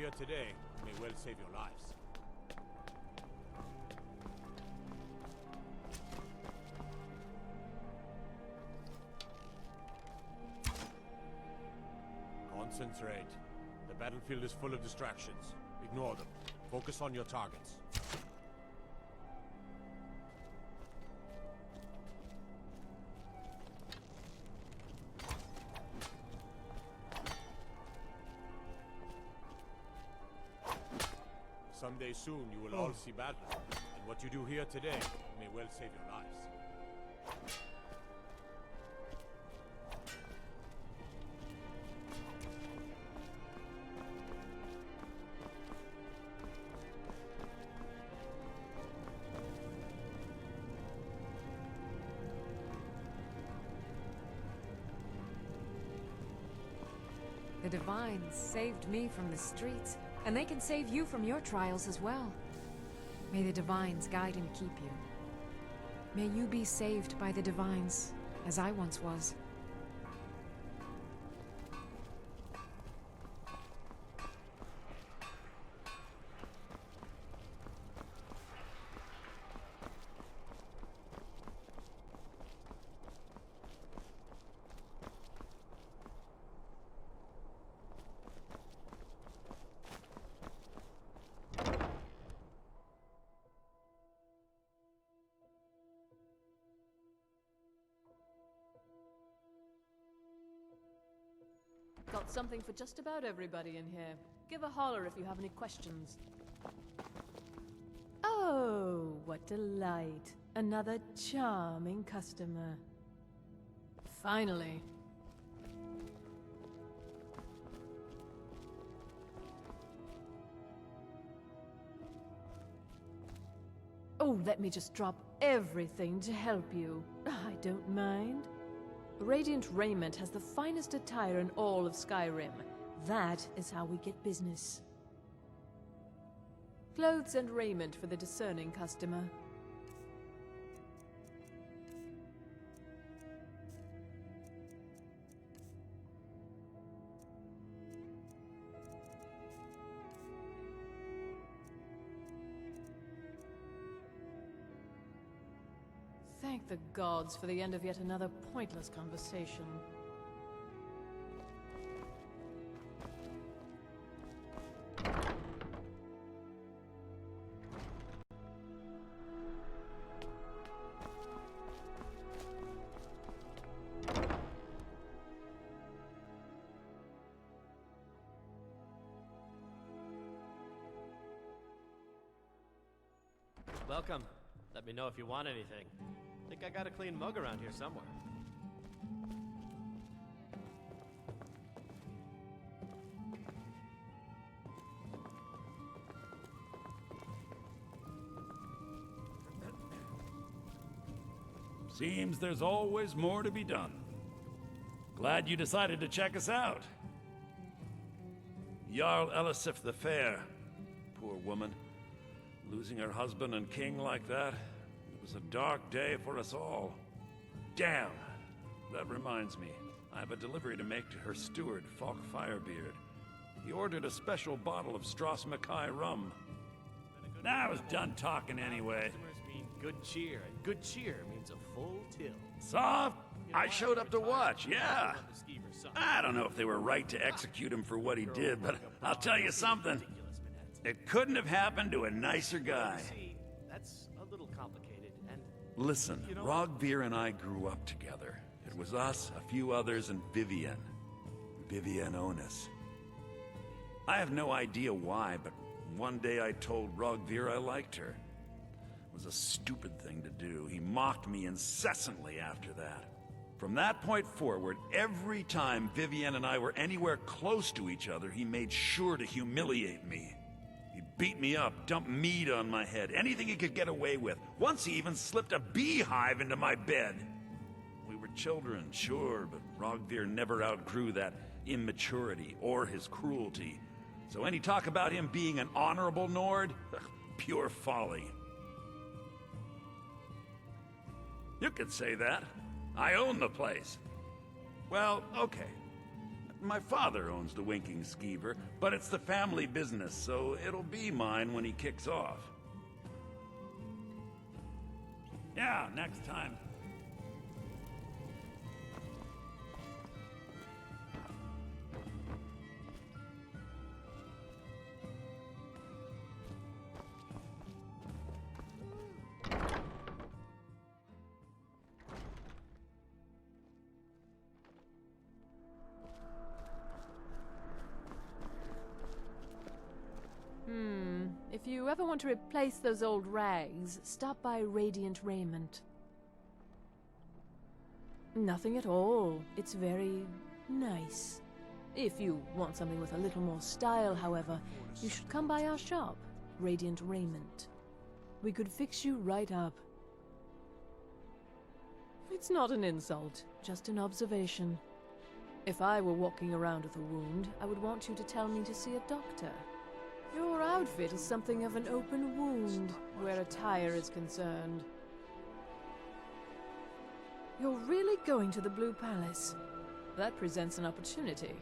here today may well save your lives. Concentrate. The battlefield is full of distractions. Ignore them. Focus on your targets. Someday soon you will all see battle, and what you do here today may well save your lives. The Divines saved me from the streets, and they can save you from your trials as well. May the Divines guide and keep you. May you be saved by the Divines, as I once was. Got something for just about everybody in here. Give a holler if you have any questions. Oh, what delight. Another charming customer. Finally. Oh, let me just drop everything to help you. I don't mind. Radiant Raiment has the finest attire in all of Skyrim. That is how we get business. Clothes and raiment for the discerning customer. Thank the gods for the end of yet another pointless conversation. Welcome. Let me know if you want anything. Think I got a clean mug around here somewhere. Seems there's always more to be done. Glad you decided to check us out. Jarl Elisif the Fair. Poor woman. Losing her husband and king like that. It was a dark day for us all. Damn! That reminds me. I have a delivery to make to her steward, Falk Firebeard. He ordered a special bottle of Strass Mackay rum. Now I was done talking anyway. Customers mean good cheer, and good cheer means a full till. Soft? I showed up to watch, yeah. I don't know if they were right to execute him for what he did, but I'll tell you something. It couldn't have happened to a nicer guy. That's a little complicated, and... Listen, Rogvir and I grew up together. It was us, a few others, and Vivienne. Vivienne Onus. I have no idea why, but one day I told Rogvir I liked her. It was a stupid thing to do. He mocked me incessantly after that. From that point forward, every time Vivienne and I were anywhere close to each other, he made sure to humiliate me. He beat me up, dumped meat on my head, anything he could get away with. Once he even slipped a beehive into my bed. We were children, sure, but Rogvir never outgrew that immaturity or his cruelty. So any talk about him being an honorable Nord? Pure folly. You could say that. I own the place. Well, okay. My father owns the Winking Skeever, but it's the family business, so it'll be mine when he kicks off. Yeah, next time. If you ever want to replace those old rags, stop by Radiant Raiment. Nothing at all. It's very nice. If you want something with a little more style, however, you should come by our shop, Radiant Raiment. We could fix you right up. It's not an insult, just an observation. If I were walking around with a wound, I would want you to tell me to see a doctor. Your outfit is something of an open wound, where attire is concerned. You're really going to the Blue Palace? That presents an opportunity.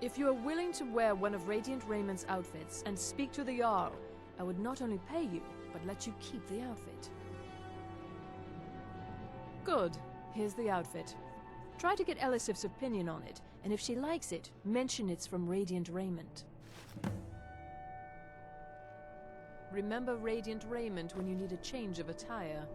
If you are willing to wear one of Radiant Raiment's outfits and speak to the Jarl, I would not only pay you, but let you keep the outfit. Good. Here's the outfit. Try to get Elisif's opinion on it, and if she likes it, mention it's from Radiant Raiment. Remember Radiant Raiment when you need a change of attire.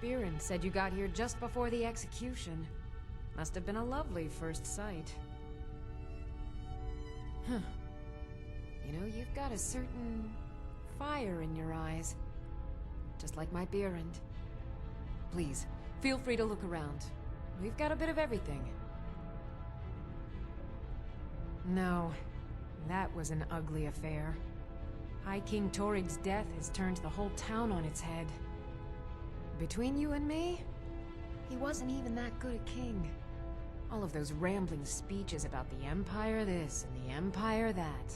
Biren said you got here just before the execution. Must have been a lovely first sight. Huh. You know, you've got a certain fire in your eyes. Just like my Biren. Please, feel free to look around. We've got a bit of everything. No, that was an ugly affair. High King Torig's death has turned the whole town on its head. Between you and me, he wasn't even that good a king. All of those rambling speeches about the Empire this and the Empire that.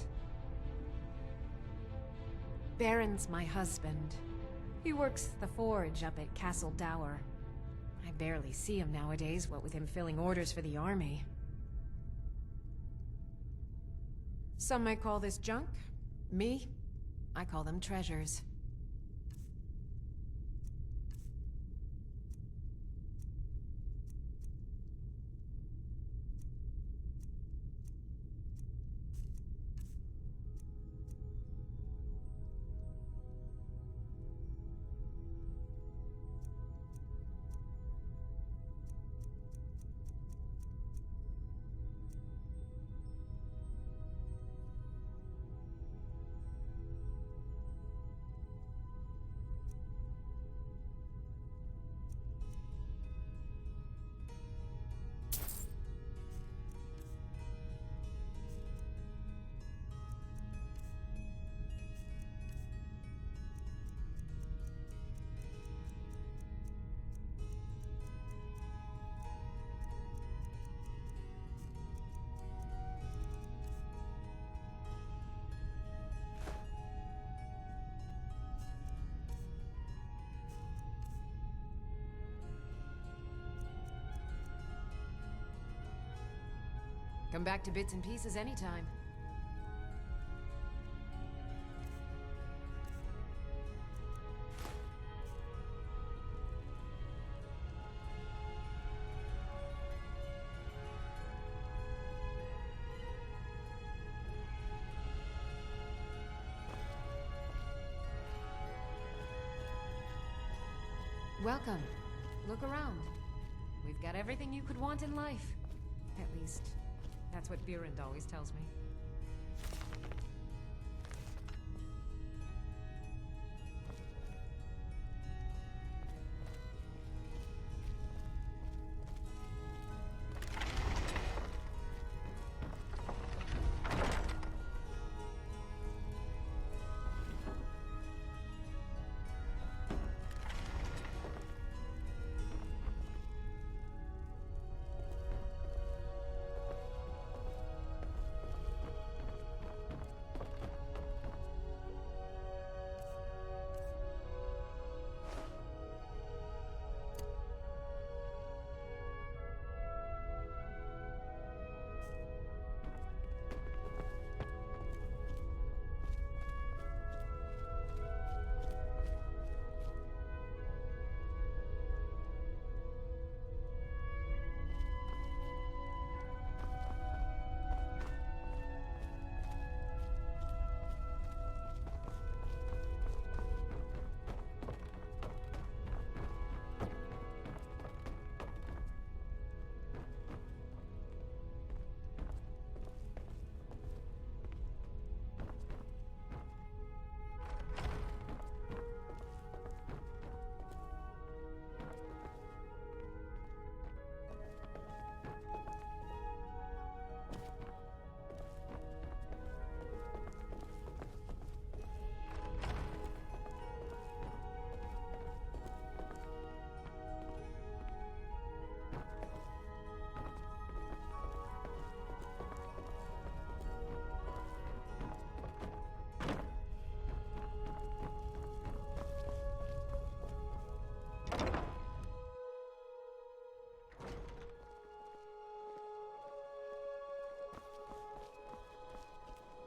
Baron's my husband. He works the forge up at Castle Dower. I barely see him nowadays, what with him filling orders for the army. Some might call this junk. Me, I call them treasures. Come back to bits and pieces anytime. welcome. Look around. We've got everything you could want in life. At least, that's what Virend always tells me.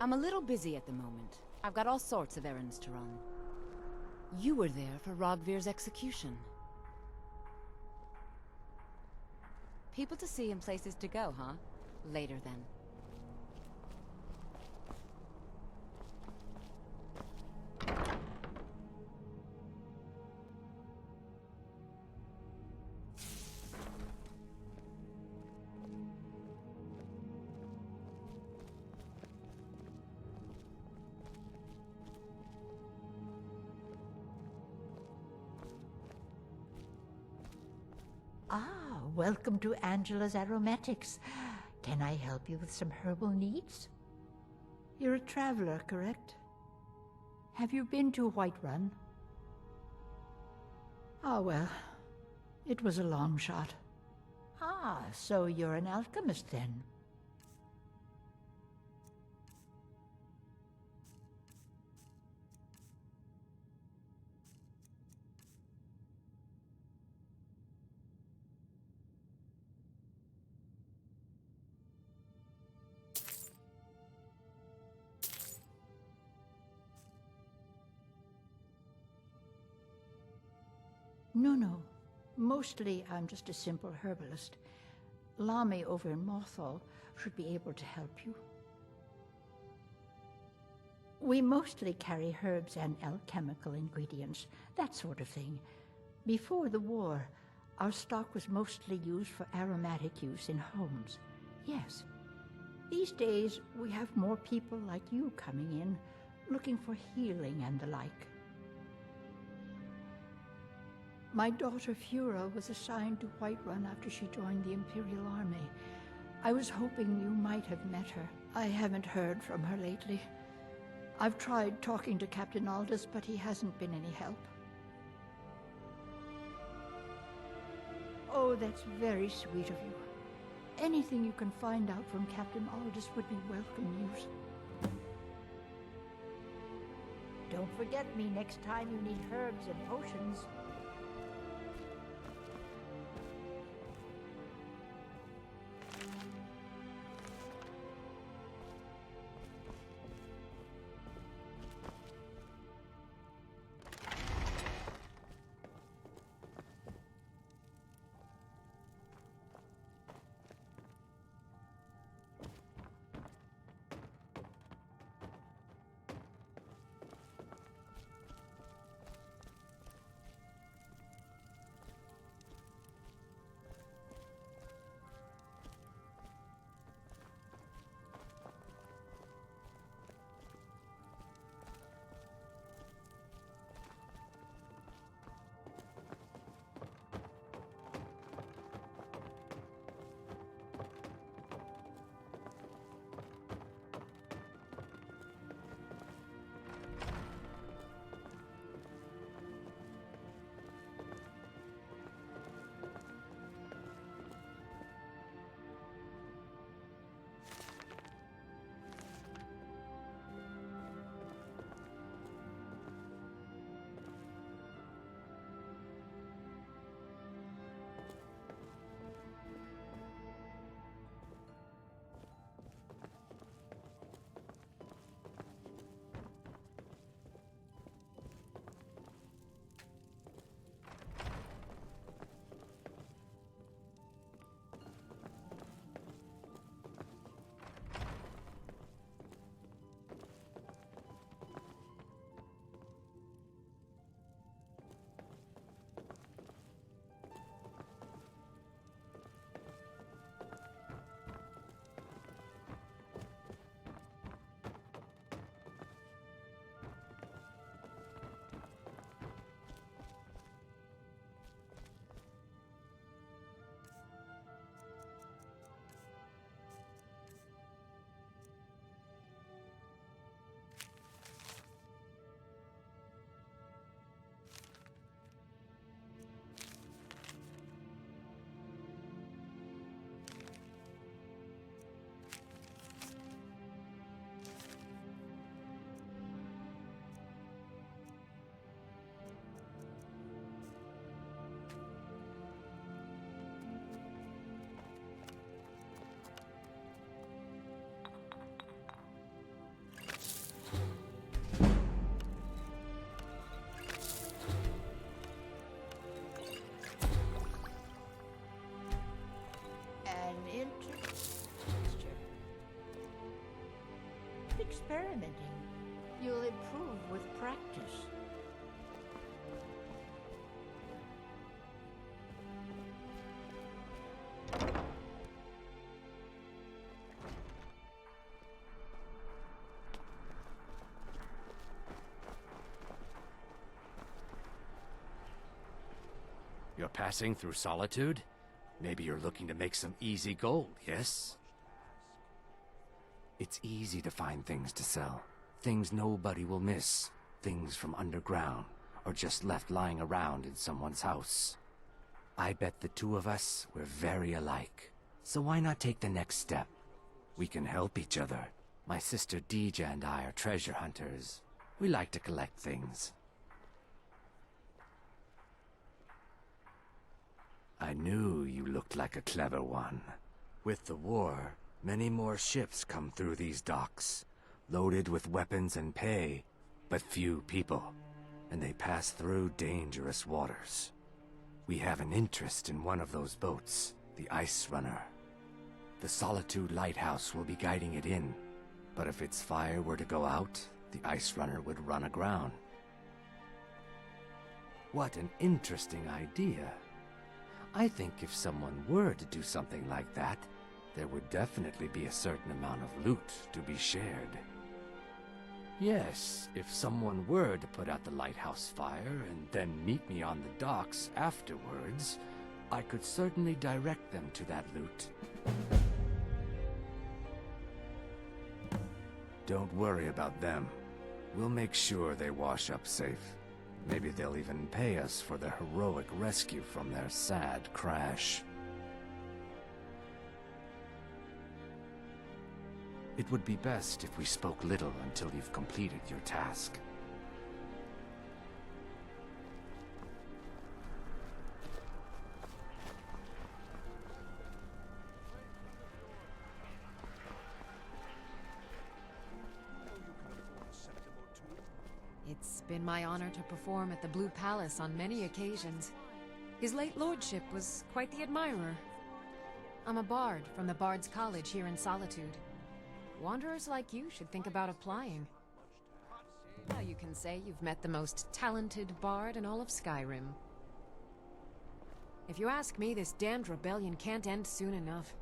I'm a little busy at the moment. I've got all sorts of errands to run. You were there for Rogvir's execution. People to see and places to go, huh? Later then. Welcome to Angela's Aromatics. Can I help you with some herbal needs? You're a traveler, correct? Have you been to Whiterun? Ah, well, it was a long shot. Ah, so you're an alchemist then? No. Mostly I'm just a simple herbalist. Lami over in Mothall should be able to help you. We mostly carry herbs and alchemical ingredients, that sort of thing. Before the war, our stock was mostly used for aromatic use in homes. Yes. These days, we have more people like you coming in, looking for healing and the like. My daughter Fura was assigned to Whiterun after she joined the Imperial Army. I was hoping you might have met her. I haven't heard from her lately. I've tried talking to Captain Aldous, but he hasn't been any help. Oh, that's very sweet of you. Anything you can find out from Captain Aldous would be welcome news. Don't forget me next time you need herbs and potions. experimenting. You'll improve with practice. You're passing through Solitude? Maybe you're looking to make some easy gold, yes? It's easy to find things to sell. Things nobody will miss. Things from underground, or just left lying around in someone's house. I bet the two of us, we're very alike. So why not take the next step? We can help each other. My sister Deeja and I are treasure hunters. We like to collect things. I knew you looked like a clever one. With the war, many more ships come through these docks, loaded with weapons and pay, but few people, and they pass through dangerous waters. We have an interest in one of those boats, the Ice Runner. The Solitude Lighthouse will be guiding it in, but if its fire were to go out, the Ice Runner would run aground. What an interesting idea. I think if someone were to do something like that, there would definitely be a certain amount of loot to be shared. Yes, if someone were to put out the lighthouse fire and then meet me on the docks afterwards, I could certainly direct them to that loot. Don't worry about them. We'll make sure they wash up safe. Maybe they'll even pay us for their heroic rescue from their sad crash. It would be best if we spoke little until you've completed your task. It's been my honor to perform at the Blue Palace on many occasions. His late lordship was quite the admirer. I'm a bard from the Bard's College here in Solitude. Wanderers like you should think about applying. Now you can say you've met the most talented bard in all of Skyrim. If you ask me, this damned rebellion can't end soon enough.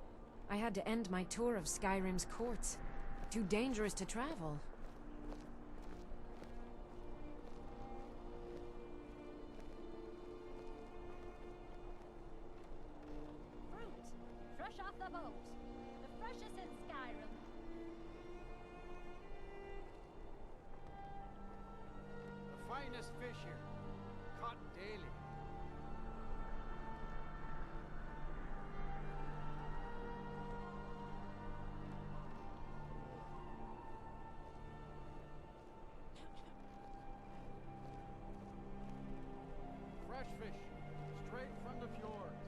I had to end my tour of Skyrim's courts. Too dangerous to travel. Fresh off the boat. The freshest in Skyrim. The finest fish here. Caught daily. Fresh fish. Straight from the fjords.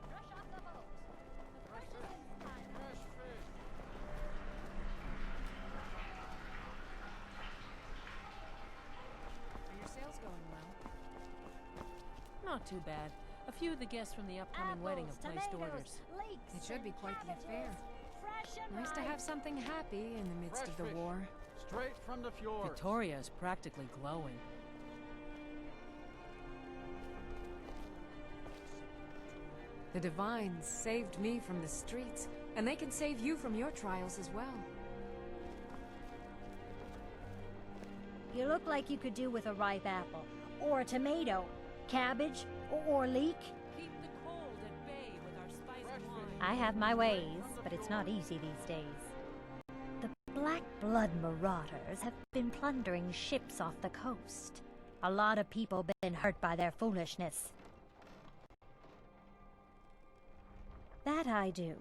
Fresh off the boat. The freshest in Skyrim. Fresh fish. Are your sales going well? Not too bad. A few of the guests from the upcoming wedding have placed orders. Leeks, It should be quite the cabbages, affair. Fresh and Nice to ripe. have something happy in the midst Fresh of the fish. war. Straight from the fjords. Victoria is practically glowing. The Divines saved me from the streets, and they can save you from your trials as well. You look like you could do with a ripe apple, or a tomato, cabbage, or leek. Keep the cold at bay with our spiced Fresh wine. fish. I have my ways, but it's not easy these days. The Black Blood Marauders have been plundering ships off the coast. A lot of people been hurt by their foolishness. That I do.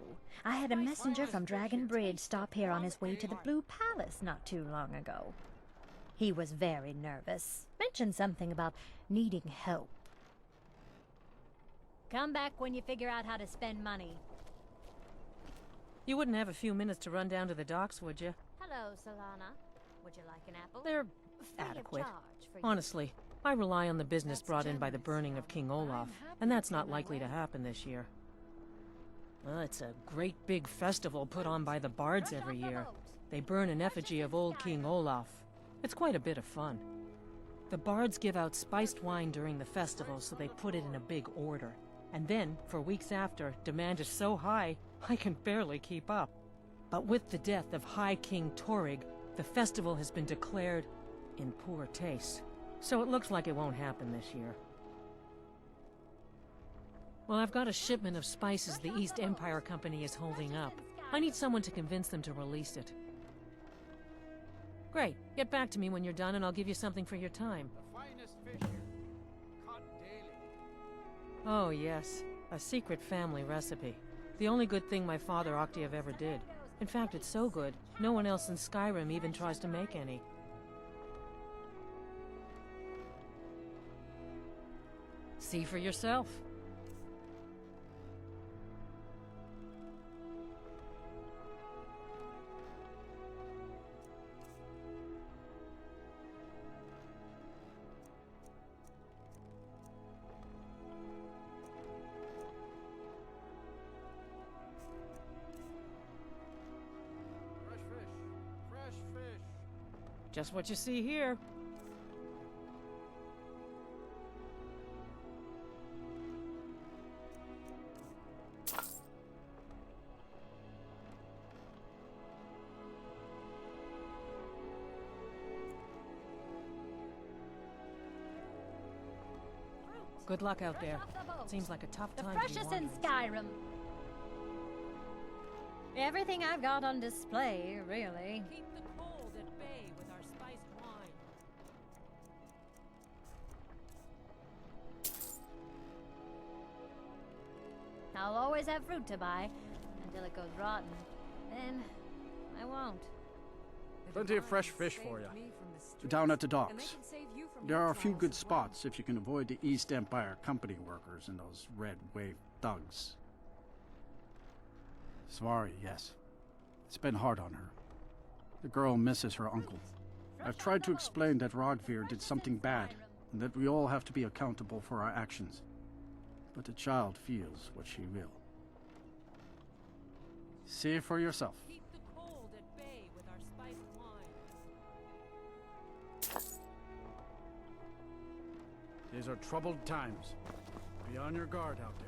I had a messenger from Dragon Bridge stop here on his way to the Blue Palace not too long ago. He was very nervous. Mentioned something about needing help. Come back when you figure out how to spend money. You wouldn't have a few minutes to run down to the docks, would you? Hello, Solana. Would you like an apple? They're adequate. Honestly, I rely on the business brought in by the burning of King Olaf, and that's not likely to happen this year. Well, it's a great big festival put on by the bards every year. They burn an effigy of old King Olaf. It's quite a bit of fun. The bards give out spiced wine during the festival, so they put it in a big order. And then, for weeks after, demand is so high, I can barely keep up. But with the death of High King Torrig, the festival has been declared in poor taste. So it looks like it won't happen this year. Well, I've got a shipment of spices the East Empire Company is holding up. I need someone to convince them to release it. Great. Get back to me when you're done and I'll give you something for your time. The finest fish here. Caught daily. Oh, yes. A secret family recipe. The only good thing my father Octave ever did. In fact, it's so good, no one else in Skyrim even tries to make any. See for yourself. Fresh fish. Fresh fish. Just what you see here. Good luck out there. Seems like a tough The time to be freshest in wandering. Skyrim. Everything I've got on display, really. Keep the cold at bay with our spiced wine. I'll always have fruit to buy until it goes rotten. Then I won't. Plenty of fresh fish for you. Down at the docks. There are a few good spots if you can avoid the East Empire Company workers and those red wave thugs. Svari, yes. It's been hard on her. The girl misses her uncle. I've tried to explain that Rogvir did something bad, and that we all have to be accountable for our actions. But the child feels what she will. See for yourself. Keep the cold at bay with our spiced wine. These are troubled times. Be on your guard out there.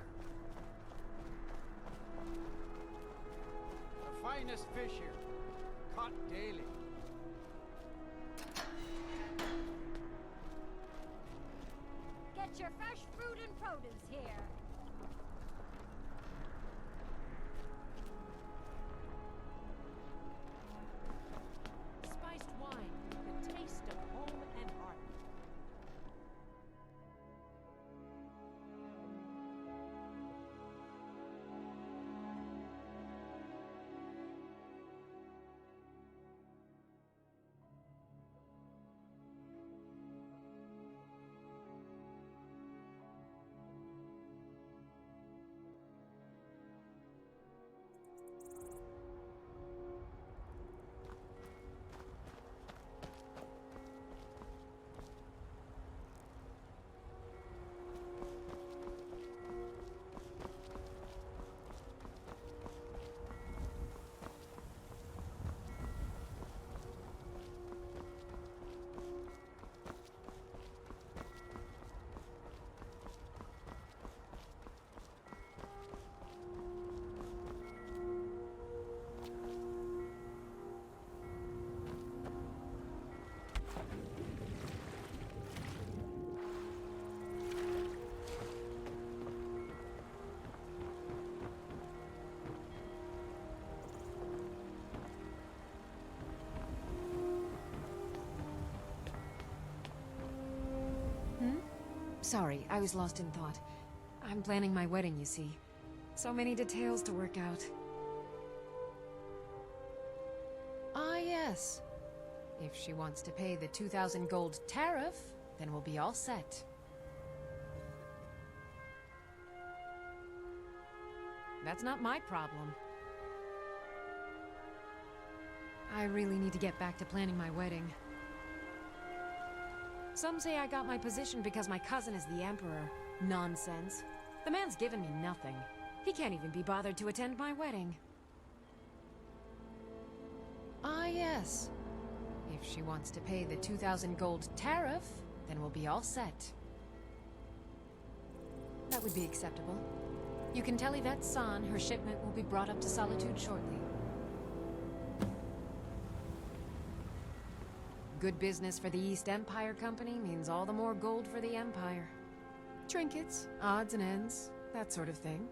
The finest fish here. Caught daily. Get your fresh fruit and produce here. Spiced wine, the taste of home and heart. Sorry, I was lost in thought. I'm planning my wedding, you see. So many details to work out. Ah, yes. If she wants to pay the 2,000 gold tariff, then we'll be all set. That's not my problem. I really need to get back to planning my wedding. Some say I got my position because my cousin is the Emperor. Nonsense. The man's given me nothing. He can't even be bothered to attend my wedding. Ah, yes. If she wants to pay the 2,000 gold tariff, then we'll be all set. That would be acceptable. You can tell Yvette San her shipment will be brought up to Solitude shortly. Good business for the East Empire Company means all the more gold for the Empire. Trinkets, odds and ends, that sort of thing.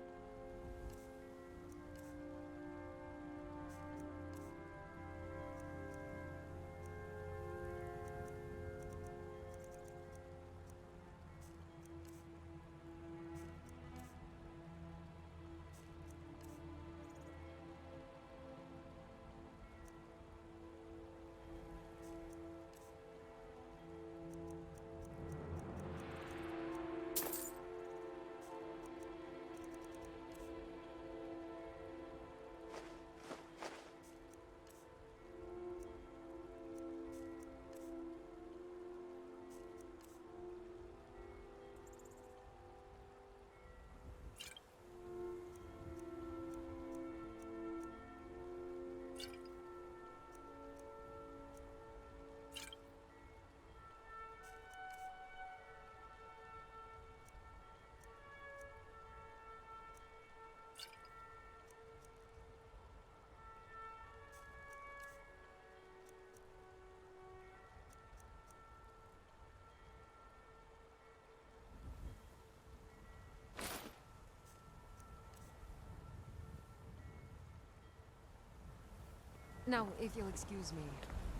Now, if you'll excuse me,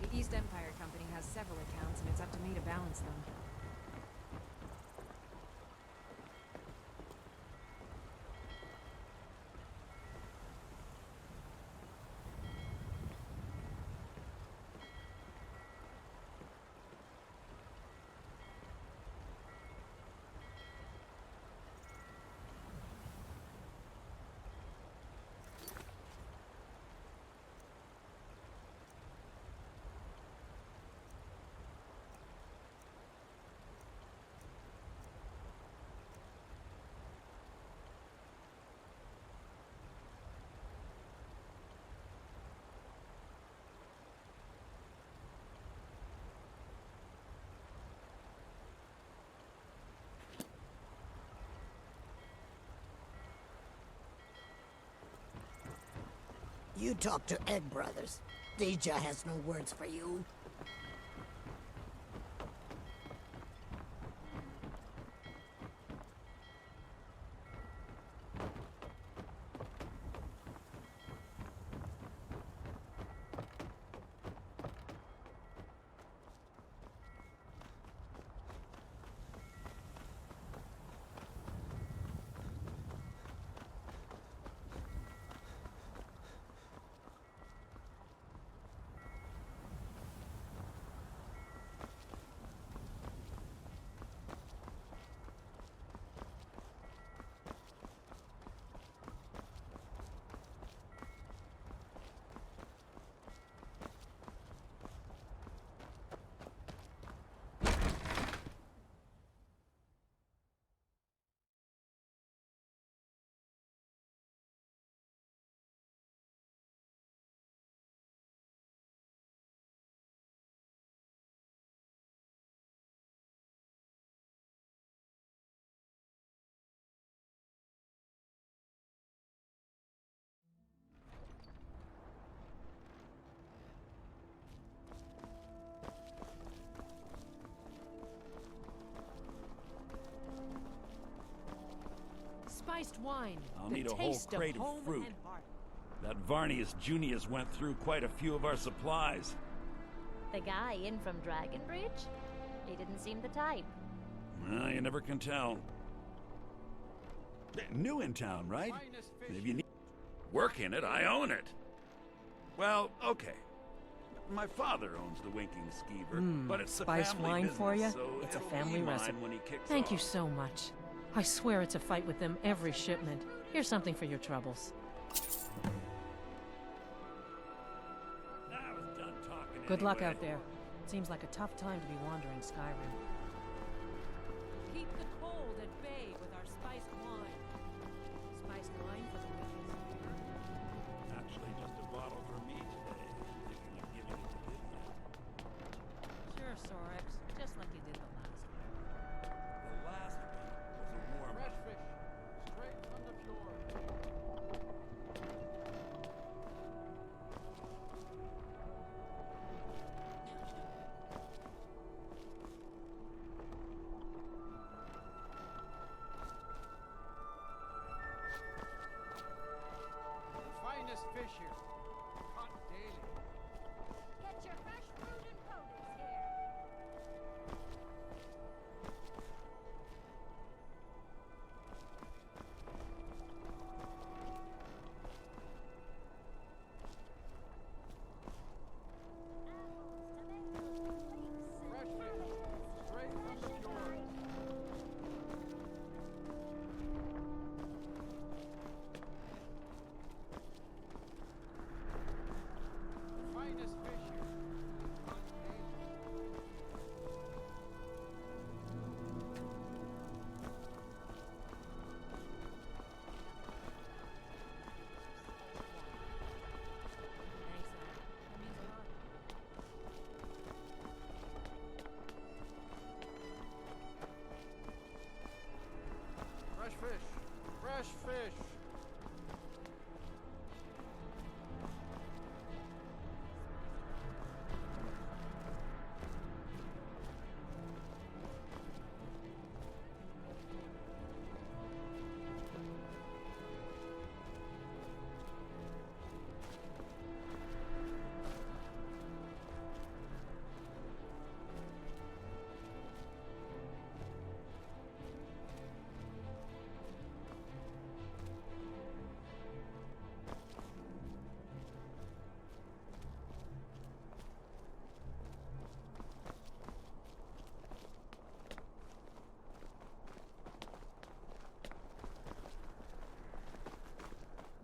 the East Empire Company has several accounts, and it's up to me to balance them. You talk to Egg Brothers. Deja has no words for you. Spiced wine. I'll the need a whole taste crate of home fruit. and heart. That Varnius Junius went through quite a few of our supplies. The guy in from Dragonbridge? He didn't seem the type. Well, you never can tell. New in town, right? Maybe you need work in it. I own it. Well, okay. My father owns the Winking Skeever, but it's a Spiced family wine business, for you? so It's a it'll family be mine recipe. when he kicks Thank you off. so much. I swear it's a fight with them every shipment. Here's something for your troubles. Now I was done talking Good luck anyway. out there. Seems like a tough time to be wandering Skyrim. fish here. Caught daily. Get your fresh fruit and produce here. Fresh fish. Straight from the fjord. Finest fish here. Caught daily. Fresh fish. Fresh fish.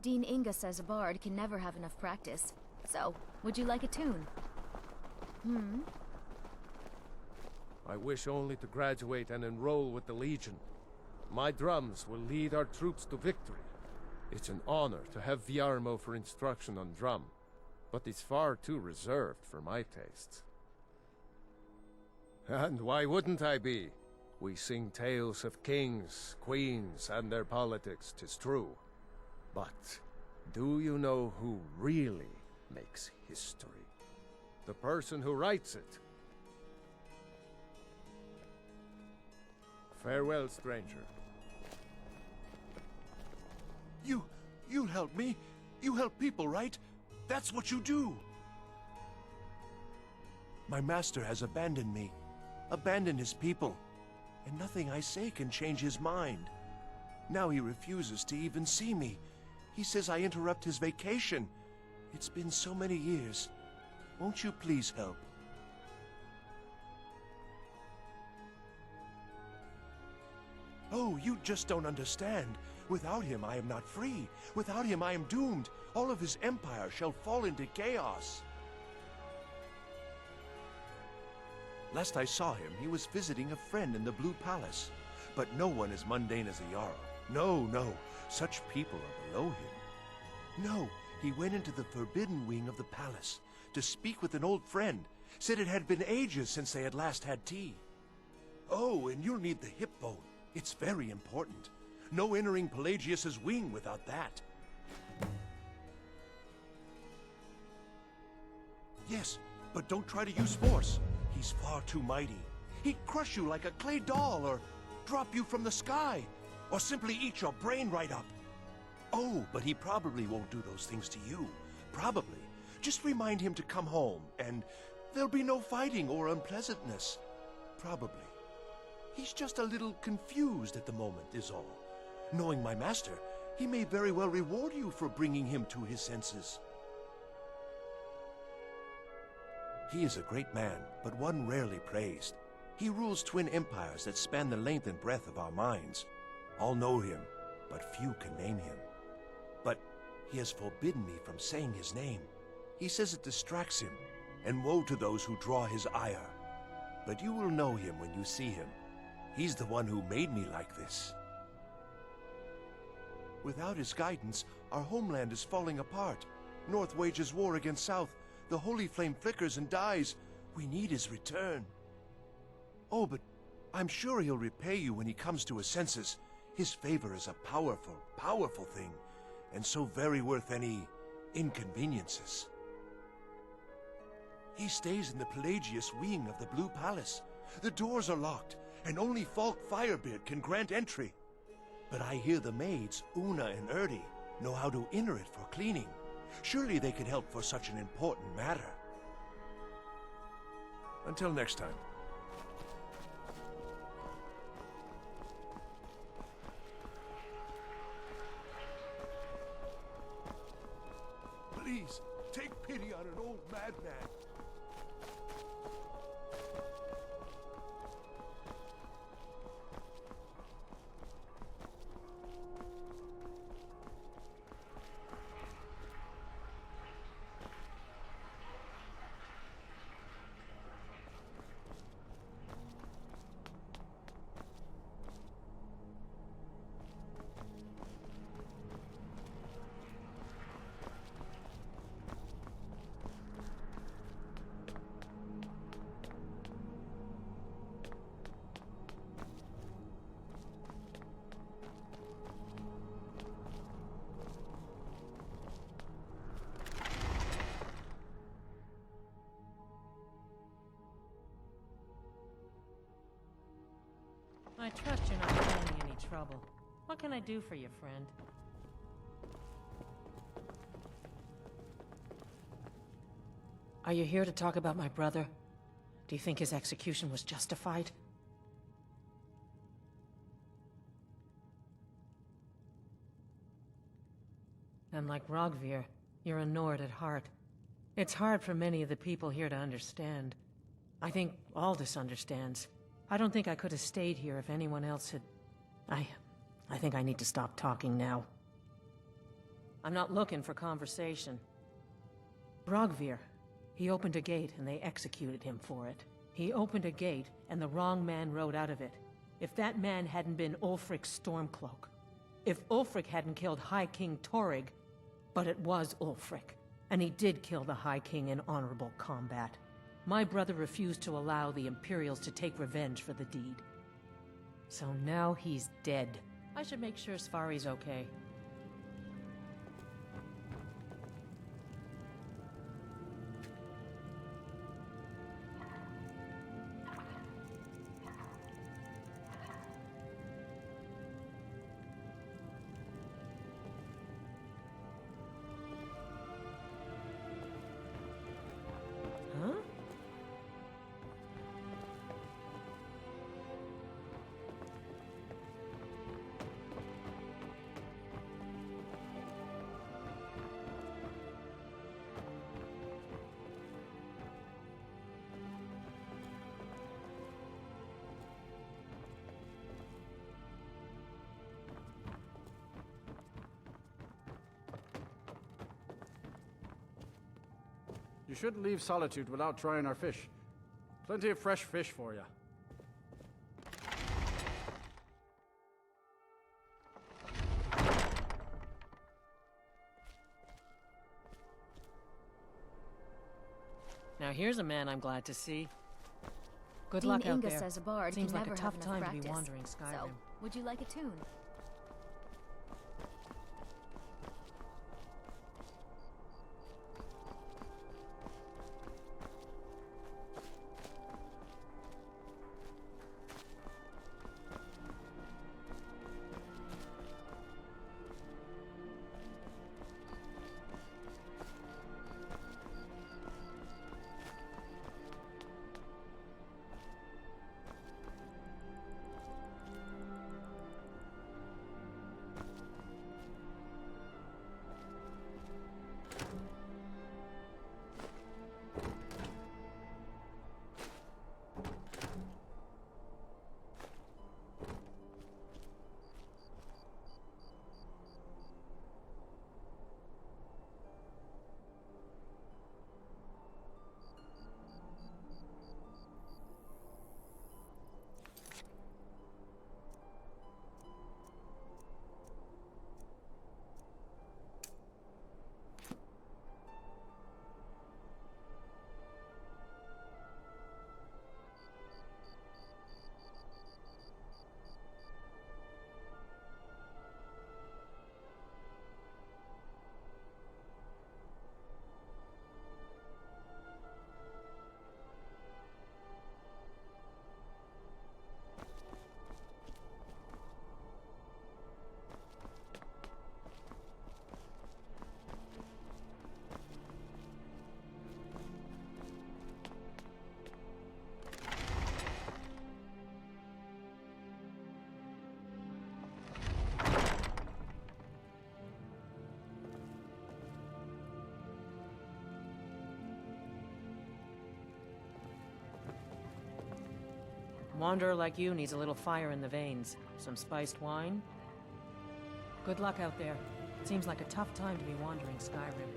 Dean Inga says a bard can never have enough practice. So, would you like a tune? I wish only to graduate and enroll with the Legion. My drums will lead our troops to victory. It's an honor to have Viarmo for instruction on drum, but it's far too reserved for my tastes. And why wouldn't I be? We sing tales of kings, queens, and their politics, 'tis true. But do you know who really makes history? The person who writes it. Farewell, stranger. You help me. You help people, right? That's what you do. My master has abandoned me, abandoned his people, and nothing I say can change his mind. Now he refuses to even see me. He says I interrupt his vacation. It's been so many years. Won't you please help? Oh, you just don't understand. Without him, I am not free. Without him, I am doomed. All of his empire shall fall into chaos. Last I saw him, he was visiting a friend in the Blue Palace. But no one as mundane as a Jarl. No. Such people are below him. No, he went into the forbidden wing of the palace to speak with an old friend. Said it had been ages since they had last had tea. Oh, and you'll need the hip bone. It's very important. No entering Pelagius's wing without that. Yes, but don't try to use force. He's far too mighty. He'd crush you like a clay doll, or drop you from the sky, or simply eat your brain right up. Oh, but he probably won't do those things to you. Probably. Just remind him to come home, and there'll be no fighting or unpleasantness. Probably. He's just a little confused at the moment, is all. Knowing my master, he may very well reward you for bringing him to his senses. He is a great man, but one rarely praised. He rules twin empires that span the length and breadth of our minds. All know him, but few can name him. But he has forbidden me from saying his name. He says it distracts him, and woe to those who draw his ire. But you will know him when you see him. He's the one who made me like this. Without his guidance, our homeland is falling apart. North wages war against South. The holy flame flickers and dies. We need his return. Oh, but I'm sure he'll repay you when he comes to his senses. His favor is a powerful, powerful thing, and so very worth any inconveniences. He stays in the Pelagius wing of the Blue Palace. The doors are locked, and only Falk Firebeard can grant entry. But I hear the maids, Una and Erdi, know how to enter it for cleaning. Surely they can help for such an important matter. Until next time. Please, take pity on an old madman. I trust you're not planning any trouble. What can I do for you, friend? Are you here to talk about my brother? Do you think his execution was justified? And like Rogvir, you're a Nord at heart. It's hard for many of the people here to understand. I think Aldous understands. I don't think I could have stayed here if anyone else had... I think I need to stop talking now. I'm not looking for conversation. Rogvir, he opened a gate and they executed him for it. He opened a gate and the wrong man rode out of it. If that man hadn't been Ulfric's Stormcloak, if Ulfric hadn't killed High King Torrig, but it was Ulfric, and he did kill the High King in honorable combat. My brother refused to allow the Imperials to take revenge for the deed. So now he's dead. I should make sure Svari's okay. Huh? You shouldn't leave Solitude without trying our fish. Plenty of fresh fish for you. Now here's a man I'm glad to see. Good Dean luck out Inga there. says a bard Seems can like never a tough have time enough to be practice. wandering Skyrim. So, would you like a tune? Wanderer like you needs a little fire in the veins. Some spiced wine? Good luck out there. Seems like a tough time to be wandering Skyrim.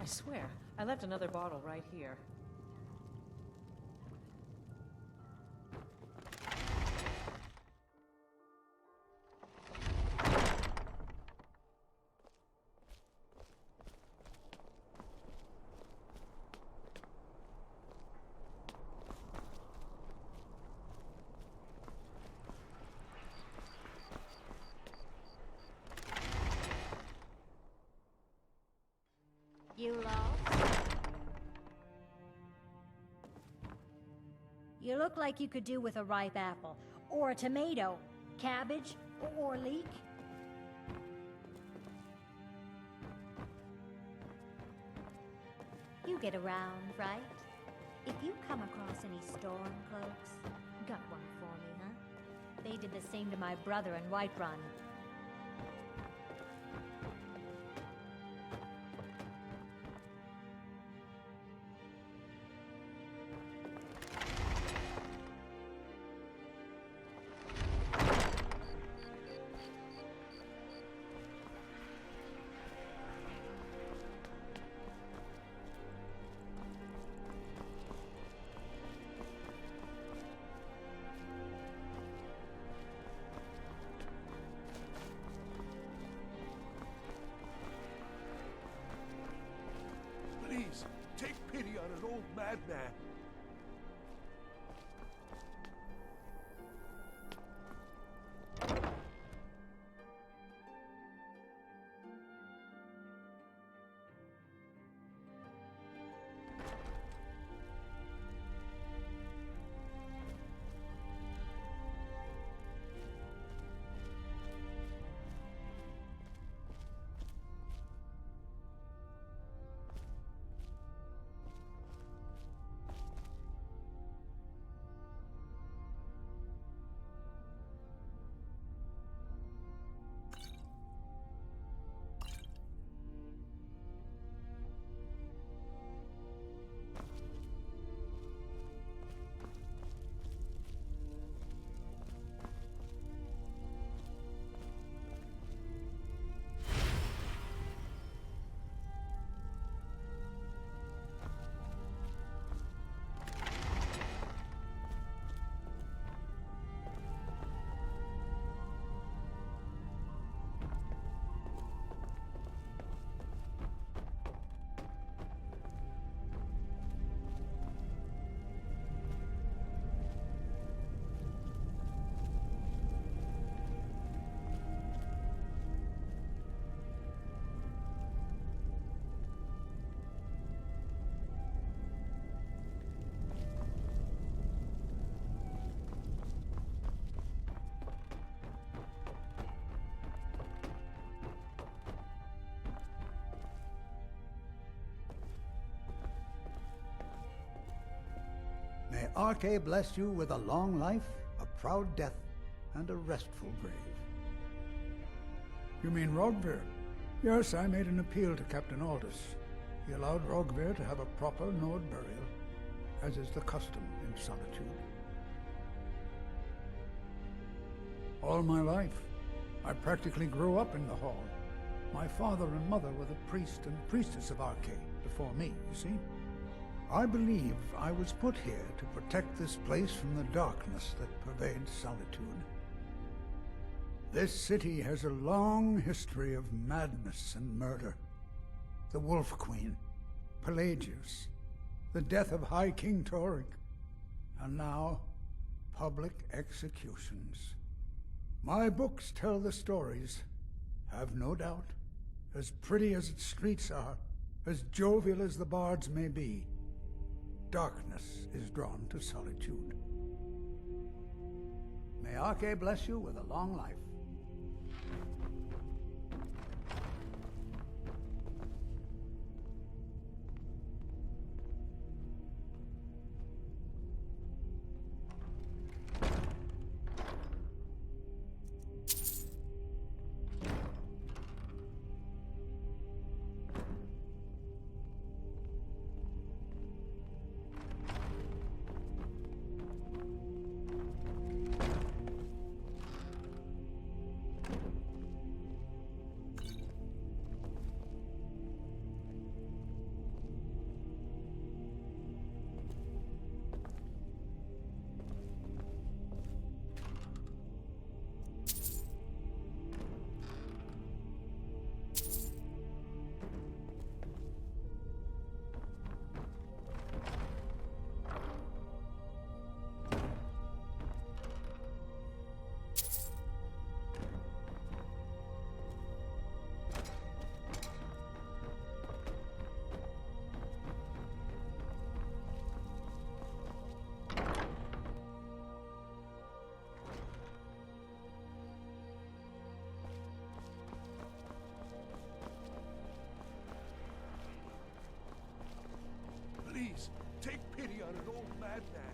I swear, I left another bottle right here. You lost? You look like you could do with a ripe apple, or a tomato, cabbage, or leek. You get around, right? If you come across any storm cloaks, got one for me, huh? They did the same to my brother in Whiterun. Please, take pity on an old madman. May Arche bless you with a long life, a proud death, and a restful grave. You mean Rogvir? Yes, I made an appeal to Captain Aldous. He allowed Rogvir to have a proper Nord burial, as is the custom in Solitude. All my life, I practically grew up in the hall. My father and mother were the priest and priestess of Arche before me, you see. I believe I was put here to protect this place from the darkness that pervades Solitude. This city has a long history of madness and murder. The Wolf Queen, Pelagius, the death of High King Torygg, and now, public executions. My books tell the stories, Have no doubt. As pretty as its streets are, as jovial as the bards may be, darkness is drawn to solitude. May Arche bless you with a long life. Please, take pity on an old madman.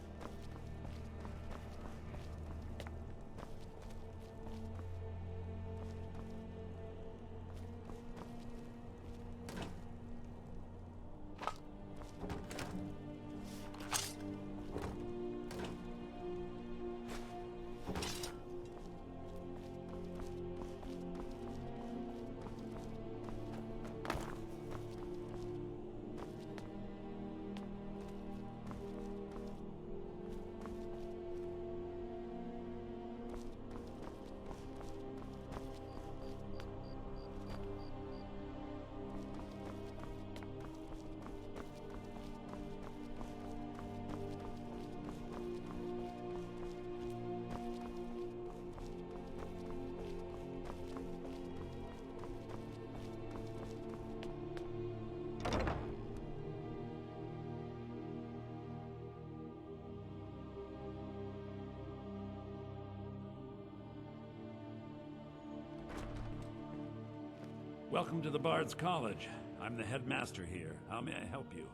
Welcome to the Bard's College. I'm the headmaster here. How may I help you?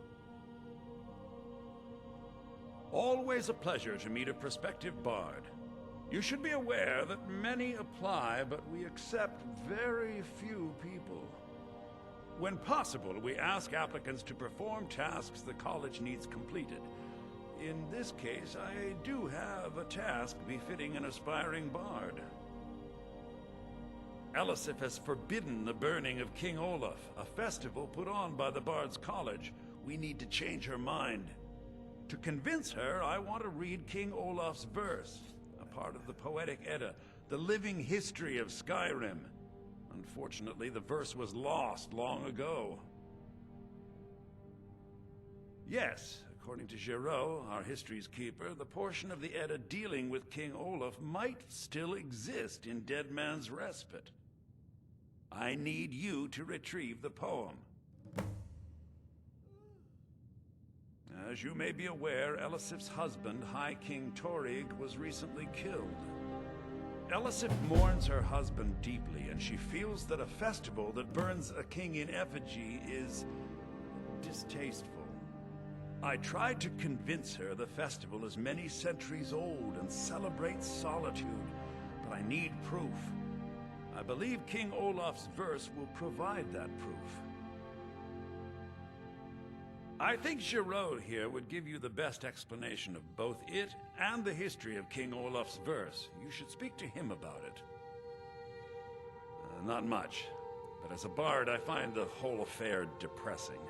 Always a pleasure to meet a prospective bard. You should be aware that many apply, but we accept very few people. When possible, we ask applicants to perform tasks the college needs completed. In this case, I do have a task befitting an aspiring bard. Elisif has forbidden the burning of King Olaf, a festival put on by the Bard's College. We need to change her mind. To convince her, I want to read King Olaf's verse, a part of the Poetic Edda, the living history of Skyrim. Unfortunately, the verse was lost long ago. Yes, according to Giraud, our history's keeper, the portion of the Edda dealing with King Olaf might still exist in Dead Man's Respite. I need you to retrieve the poem. As you may be aware, Elisif's husband, High King Torig, was recently killed. Elisif mourns her husband deeply, and she feels that a festival that burns a king in effigy is distasteful. I tried to convince her the festival is many centuries old and celebrates solitude, but I need proof. I believe King Olaf's verse will provide that proof. I think Giraud here would give you the best explanation of both it and the history of King Olaf's verse. You should speak to him about it. Not much, but as a bard I find the whole affair depressing.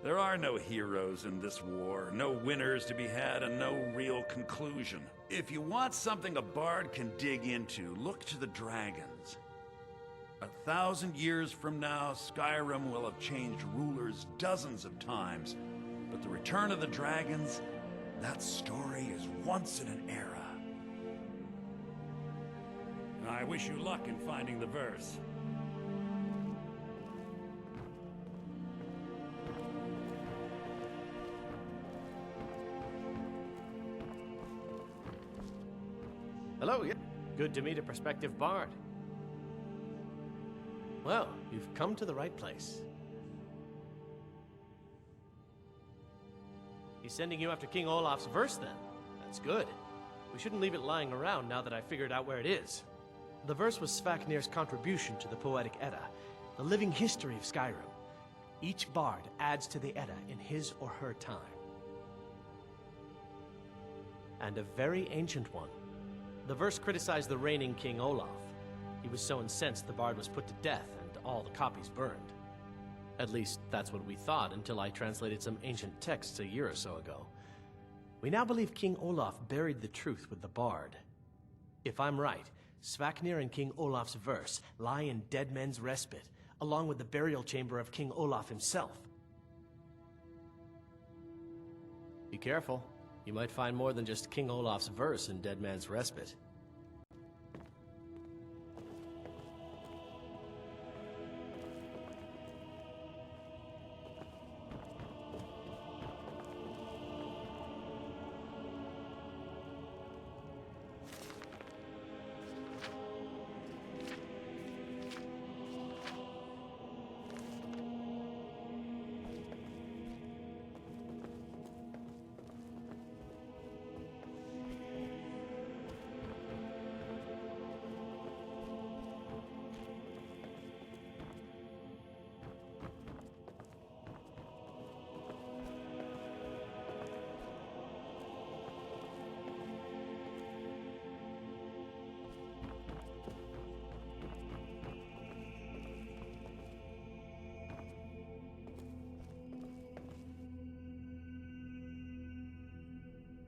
There are no heroes in this war, no winners to be had, and no real conclusion. If you want something a bard can dig into, look to the dragons. 1,000 years from now, Skyrim will have changed rulers dozens of times, but the return of the dragons, that story is once in an era. I wish you luck in finding the verse. Hello, yeah. Good to meet a prospective bard. Well, you've come to the right place. He's sending you after King Olaf's verse, then. That's good. We shouldn't leave it lying around now that I figured out where it is. The verse was Svafnir's contribution to the Poetic Edda, the living history of Skyrim. Each bard adds to the Edda in his or her time. And a very ancient one. The verse criticized the reigning King Olaf. He was so incensed the bard was put to death and all the copies burned. At least, that's what we thought until I translated some ancient texts a year or so ago. We now believe King Olaf buried the truth with the bard. If I'm right, Svafnir and King Olaf's verse lie in Dead Men's Respite, along with the burial chamber of King Olaf himself. Be careful. You might find more than just King Olaf's verse in Dead Man's Respite.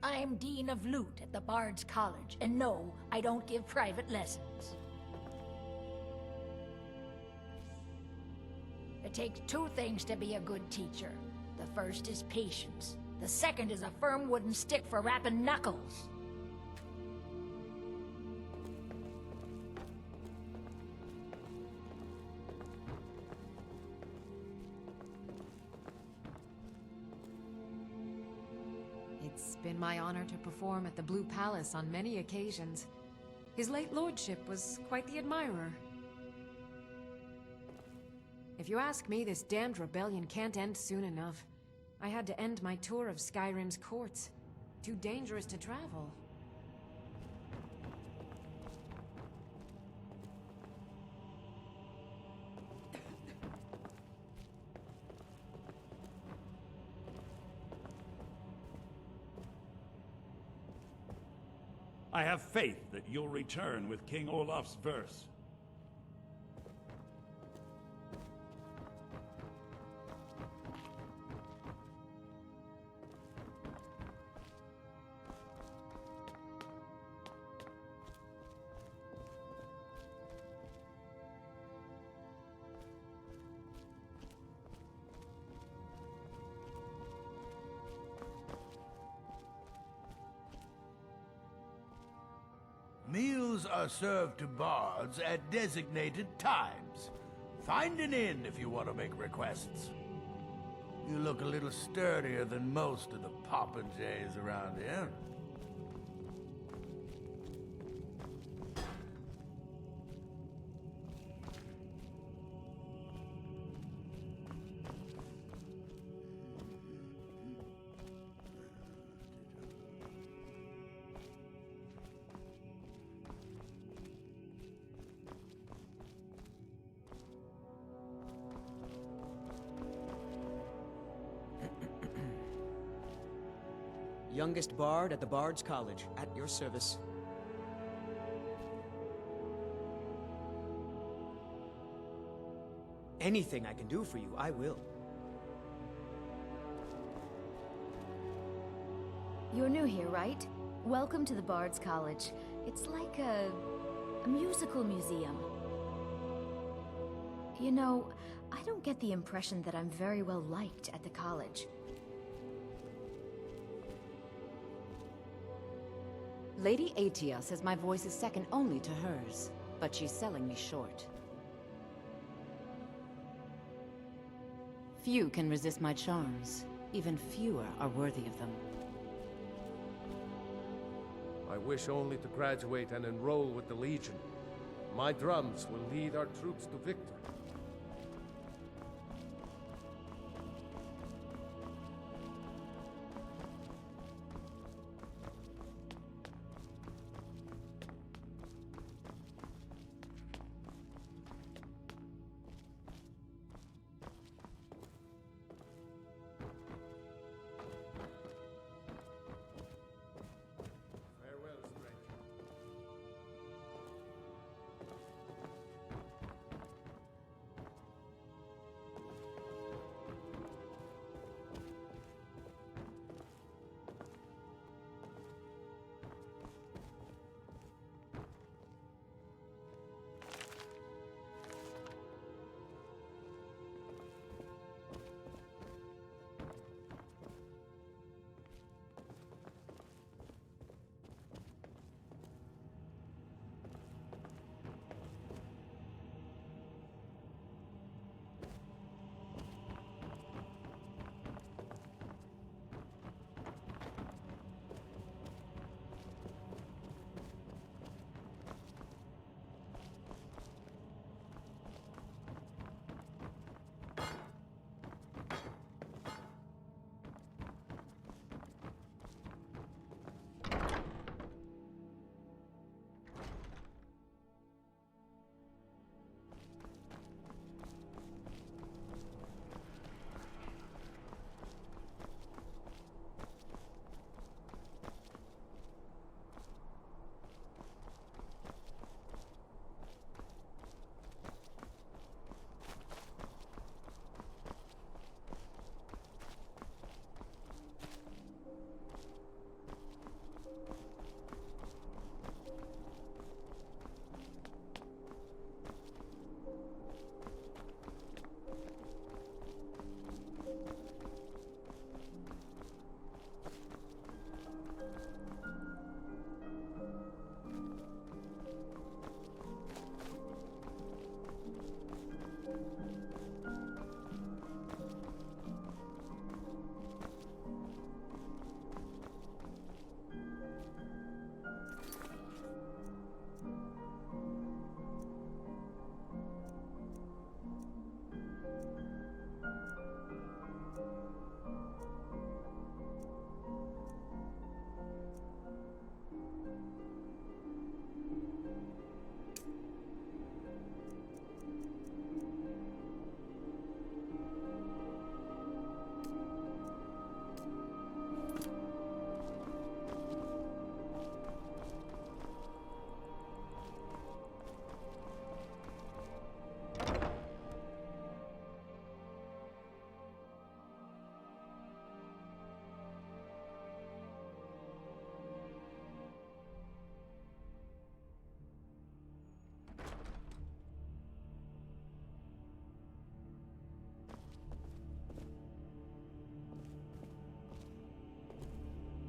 I'm Dean of Lute at the Bard's College, and no, I don't give private lessons. It takes two things to be a good teacher. The first is patience. The second is a firm wooden stick for rapping knuckles. It's been my honor to perform at the Blue Palace on many occasions. His late lordship was quite the admirer. If you ask me, this damned rebellion can't end soon enough. I had to end my tour of Skyrim's courts. Too dangerous to travel. I have faith that you'll return with King Olaf's verse. Meals are served to bards at designated times. Find an inn if you want to make requests. You look a little sturdier than most of the popinjays around here. Youngest bard at the Bard's College, at your service. Anything I can do for you, I will. You're new here, right? Welcome to the Bard's College. It's like a musical museum. You know, I don't get the impression that I'm very well liked at the college. Lady Atia says my voice is second only to hers. but she's selling me short. Few can resist my charms. Even fewer are worthy of them. I wish only to graduate and enroll with the Legion. My drums will lead our troops to victory.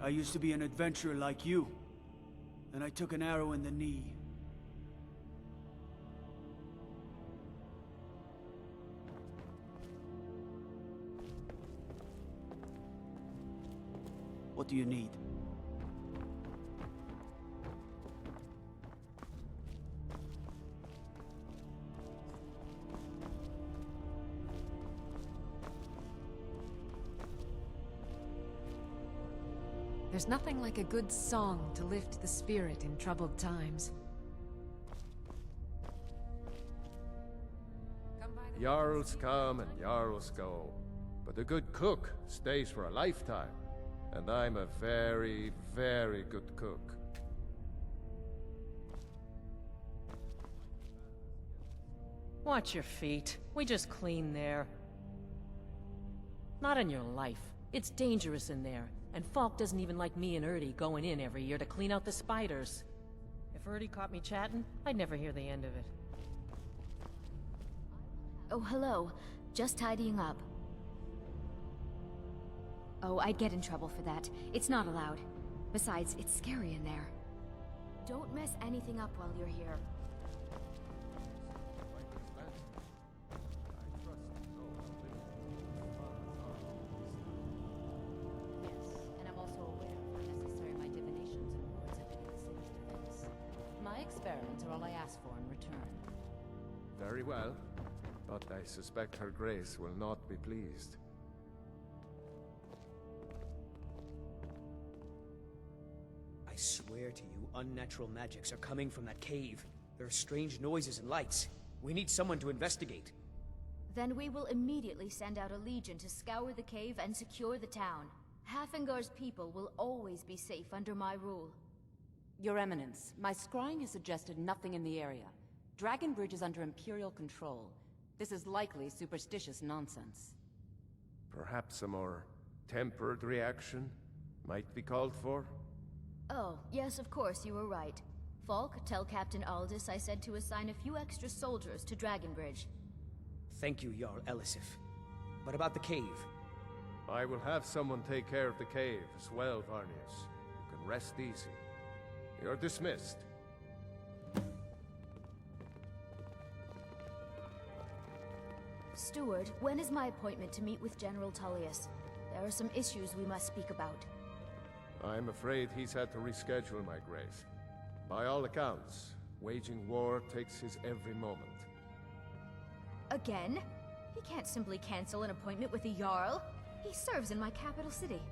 I used to be an adventurer like you, and I took an arrow in the knee. What do you need? There's nothing like a good song to lift the spirit in troubled times. Jarls come and Jarls go, but a good cook stays for a lifetime. And I'm a very, very good cook. Watch your feet. We just clean there. Not in your life. It's dangerous in there. And Falk doesn't even like me and Erdy going in every year to clean out the spiders. If Erdy caught me chatting, I'd never hear the end of it. Oh, hello. Just tidying up. Oh, I'd get in trouble for that. It's not allowed. Besides, it's scary in there. Don't mess anything up while you're here. experiment are all I ask for in return. Very well, but I suspect Her Grace will not be pleased. I swear to you, unnatural magics are coming from that cave. There are strange noises and lights. We need someone to investigate. Then we will immediately send out a legion to scour the cave and secure the town. Hafengar's people will always be safe under my rule. Your Eminence, my scrying has suggested nothing in the area. Dragon Bridge is under Imperial control. This is likely superstitious nonsense. Perhaps a more tempered reaction might be called for? Oh, yes, of course, you were right. Falk, tell Captain Aldous I said to assign a few extra soldiers to Dragon Bridge. Thank you, Jarl Elisif. But about the cave? I will have someone take care of the cave as well, Varnius. You can rest easy. You're dismissed. Steward, when is my appointment to meet with General Tullius? There are some issues we must speak about. I'm afraid he's had to reschedule, my grace. By all accounts, waging war takes his every moment. Again? He can't simply cancel an appointment with a Jarl. He serves in my capital city.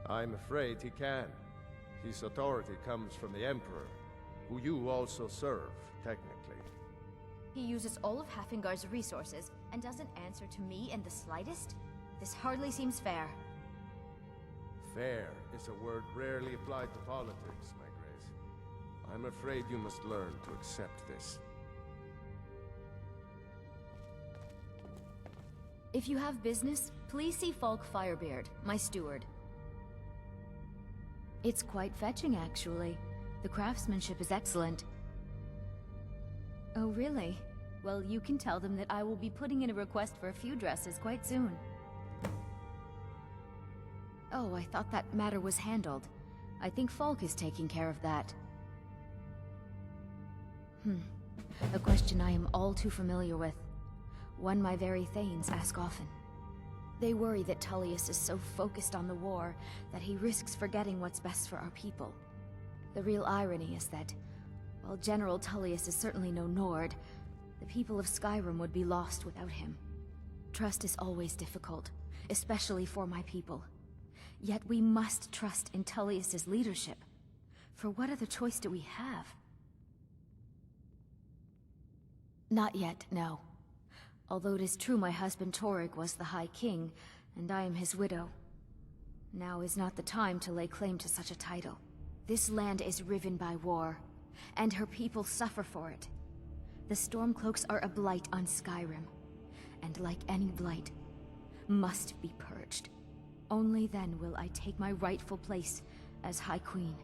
I'm afraid he can. His authority comes from the Emperor, who you also serve, technically. He uses all of Hafengar's resources and doesn't answer to me in the slightest? This hardly seems fair. Fair is a word rarely applied to politics, my grace. I'm afraid you must learn to accept this. If you have business, please see Falk Firebeard, my steward. It's quite fetching, actually. The craftsmanship is excellent. Oh, really? Well, you can tell them that I will be putting in a request for a few dresses quite soon. Oh, I thought that matter was handled. I think Falk is taking care of that. A question I am all too familiar with. One my very Thanes ask often. They worry that Tullius is so focused on the war that he risks forgetting what's best for our people. The real irony is that, while General Tullius is certainly no Nord, the people of Skyrim would be lost without him. Trust is always difficult, especially for my people. Yet we must trust in Tullius's leadership. For what other choice do we have? Not yet, no. Although it is true my husband Torrig was the High King, and I am his widow. Now is not the time to lay claim to such a title. This land is riven by war, and her people suffer for it. The Stormcloaks are a blight on Skyrim, and like any blight, must be purged. Only then will I take my rightful place as High Queen.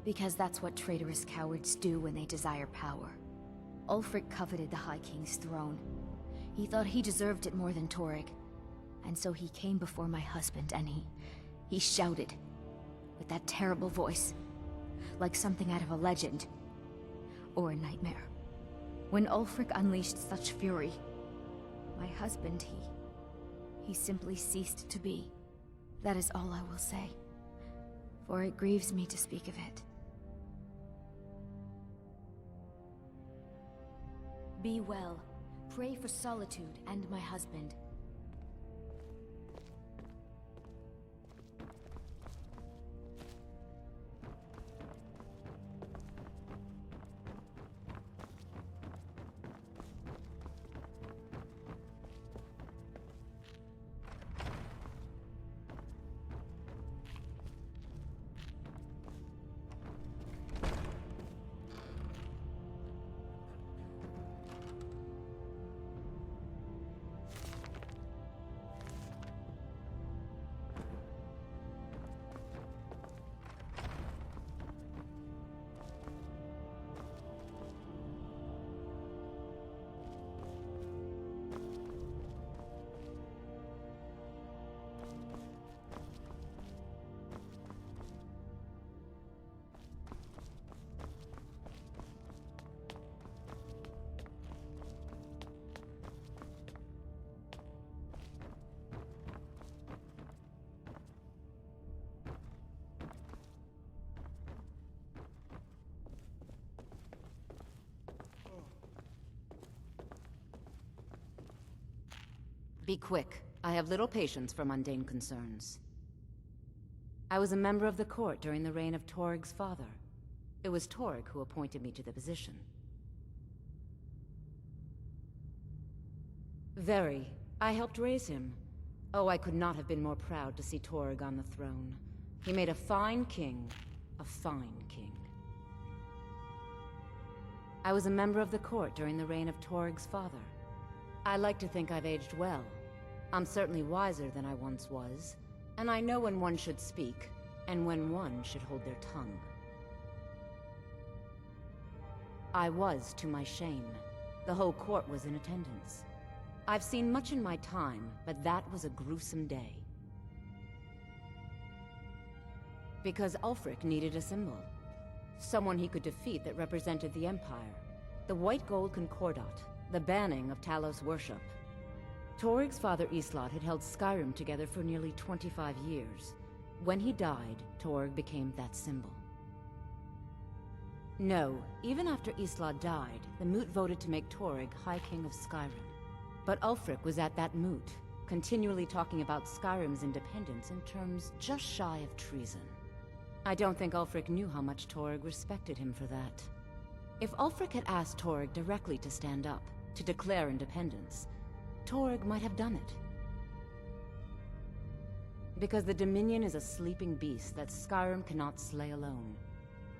Because that's what traitorous cowards do when they desire power. Ulfric coveted the High King's throne. He thought he deserved it more than Torrig. And so he came before my husband and he shouted with that terrible voice, like something out of a legend or a nightmare. When Ulfric unleashed such fury, my husband, he simply ceased to be. That is all I will say, for it grieves me to speak of it. Be well. Pray for Solitude and my husband. Be quick. I have little patience for mundane concerns. I was a member of the court during the reign of Toryg's father. It was Toryg who appointed me to the position. Very. I helped raise him. Oh, I could not have been more proud to see Toryg on the throne. He made a fine king. A fine king. I was a member of the court during the reign of Toryg's father. I like to think I've aged well. I'm certainly wiser than I once was, and I know when one should speak, and when one should hold their tongue. I was, to my shame. The whole court was in attendance. I've seen much in my time, but that was a gruesome day. Because Ulfric needed a symbol. Someone he could defeat that represented the Empire. The White Gold Concordat, the banning of Talos worship. Toryg's father Islot had held Skyrim together for nearly 25 years. When he died, Toryg became that symbol. No, even after Islot died, the Moot voted to make Toryg High King of Skyrim. But Ulfric was at that Moot, continually talking about Skyrim's independence in terms just shy of treason. I don't think Ulfric knew how much Toryg respected him for that. If Ulfric had asked Toryg directly to stand up, to declare independence, Toryg might have done it. Because the Dominion is a sleeping beast that Skyrim cannot slay alone.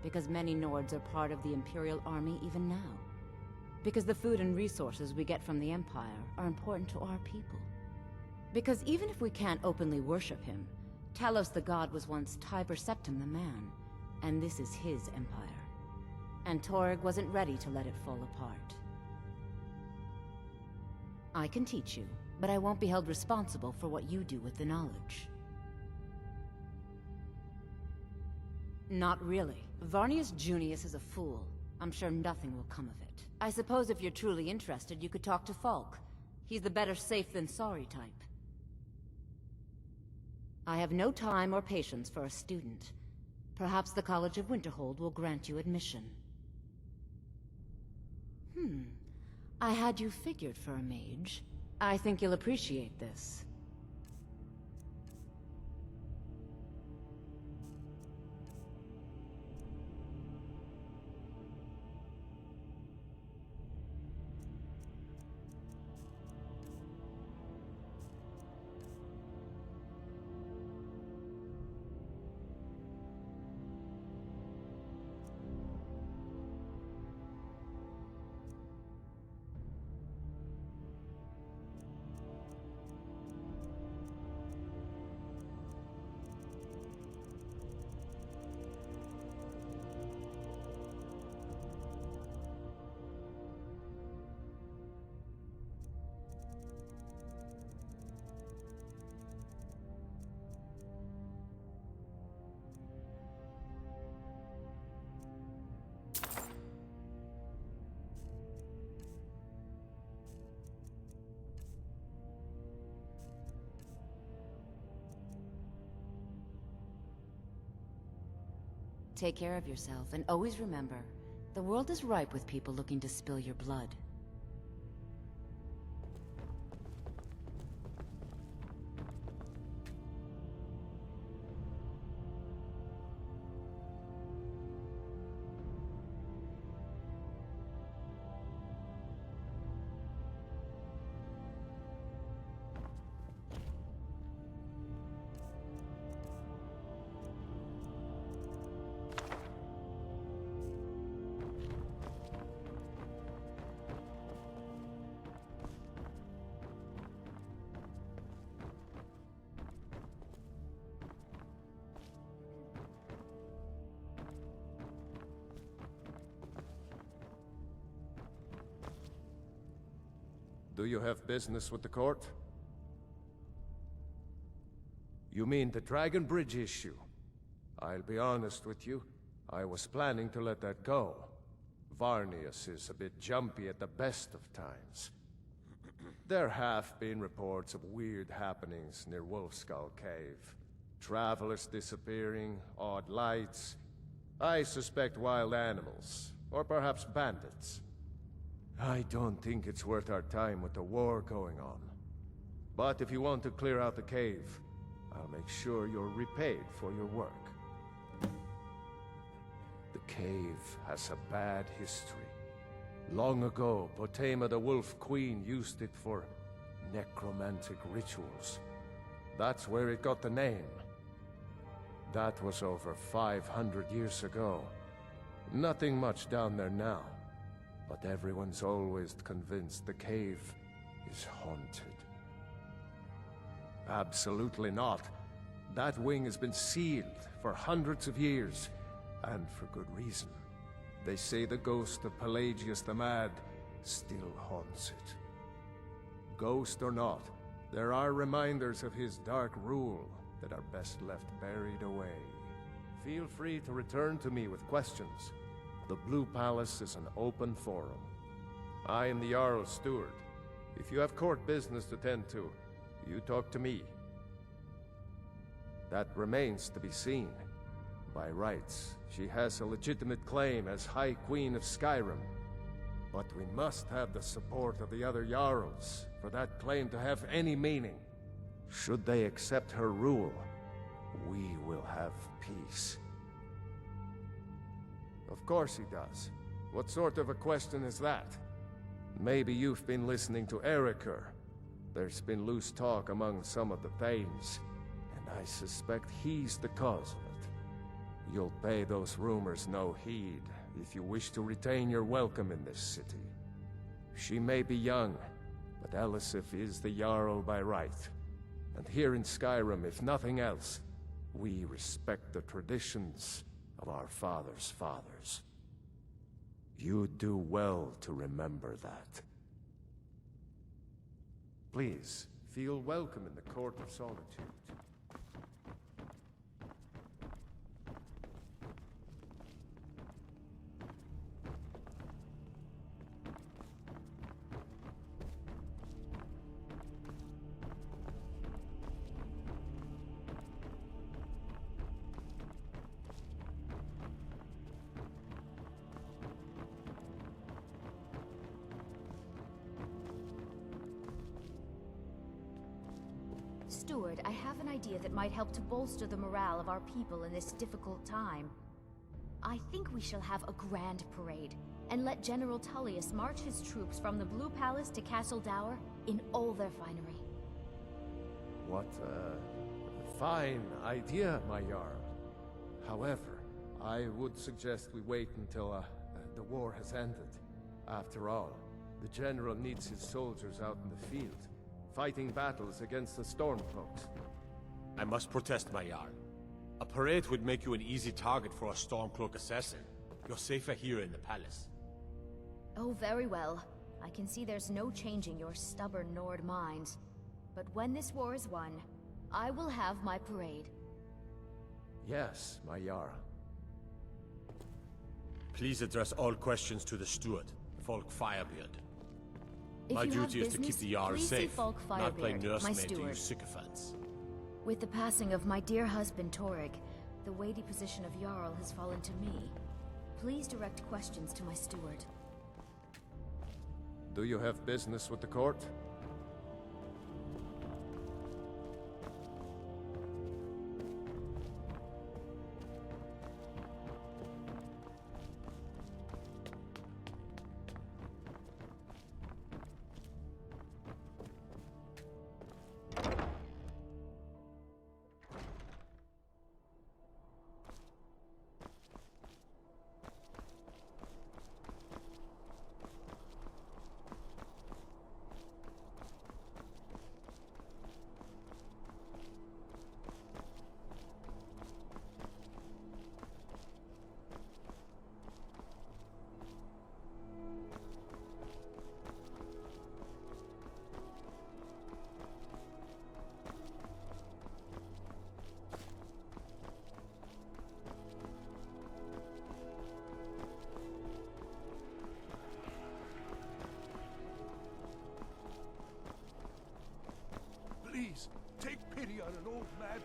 Because many Nords are part of the Imperial Army even now. Because the food and resources we get from the Empire are important to our people. Because even if we can't openly worship him, Talos the God was once Tiber Septim the man, and this is his empire. And Toryg wasn't ready to let it fall apart. I can teach you, but I won't be held responsible for what you do with the knowledge. Not really. Varnius Junius is a fool. I'm sure nothing will come of it. I suppose if you're truly interested, you could talk to Falk. He's the better safe than sorry type. I have no time or patience for a student. Perhaps the College of Winterhold will grant you admission. I had you figured for a mage. I think you'll appreciate this. Take care of yourself, and always remember, the world is ripe with people looking to spill your blood. Do you have business with the court? You mean the Dragon Bridge issue? I'll be honest with you, I was planning to let that go. Varnius is a bit jumpy at the best of times. There have been reports of weird happenings near Wolfskull Cave. Travelers disappearing, odd lights. I suspect wild animals, or perhaps bandits. I don't think it's worth our time with the war going on. But if you want to clear out the cave, I'll make sure you're repaid for your work. The cave has a bad history. Long ago, Potema the Wolf Queen used it for necromantic rituals. That's where it got the name. That was over 500 years ago. Nothing much down there now, but everyone's always convinced the cave is haunted. Absolutely not. That wing has been sealed for hundreds of years, and for good reason. They say the ghost of Pelagius the Mad still haunts it. Ghost or not, there are reminders of his dark rule that are best left buried away. Feel free to return to me with questions. The Blue Palace is an open forum. I am the Jarl's steward. If you have court business to tend to, you talk to me. That remains to be seen. By rights, she has a legitimate claim as High Queen of Skyrim. But we must have the support of the other Jarls for that claim to have any meaning. Should they accept her rule, we will have peace. Of course he does. What sort of a question is that? Maybe you've been listening to Erikur. There's been loose talk among some of the Thanes, and I suspect he's the cause of it. You'll pay those rumors no heed if you wish to retain your welcome in this city. She may be young, but Elisif is the Jarl by right. And here in Skyrim, if nothing else, we respect the traditions of our fathers' fathers. You do well to remember that. Please, feel welcome in the Court of Solitude. Steward, I have an idea that might help to bolster the morale of our people in this difficult time. I think we shall have a grand parade, and let General Tullius march his troops from the Blue Palace to Castle Dower in all their finery. What a fine idea, my Jarl. However, I would suggest we wait until the war has ended. After all, the General needs his soldiers out in the field, fighting battles against the Stormcloaks. I must protest, my Jarl. A parade would make you an easy target for a Stormcloak assassin. You're safer here in the palace. Oh, very well. I can see there's no changing your stubborn Nord minds. But when this war is won, I will have my parade. Yes, my Jarl. Please address all questions to the steward, Folk Firebeard. If My you have duty is to keep business, the Jarl please see safe, Folk not play Firebeard, my nursemaid to steward. you sycophants. With the passing of my dear husband Torrig, the weighty position of Jarl has fallen to me. Please direct questions to my steward. Do you have business with the court? Please, take pity on an old madman.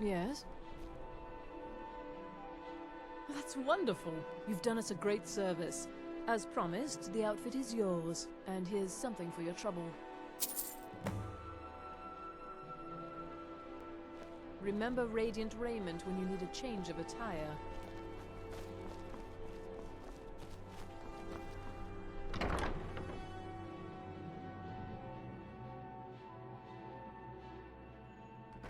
Yes? That's wonderful. You've done us a great service. As promised, the outfit is yours. And here's something for your trouble. Remember radiant raiment when you need a change of attire.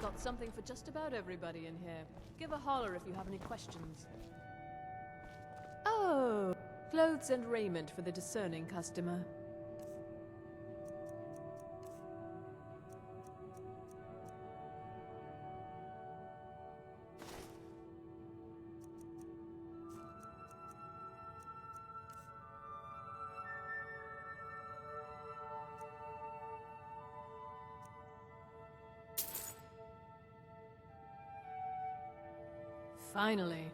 Got something for just about everybody in here. Give a holler if you have any questions. Oh, clothes and raiment for the discerning customer. Finally.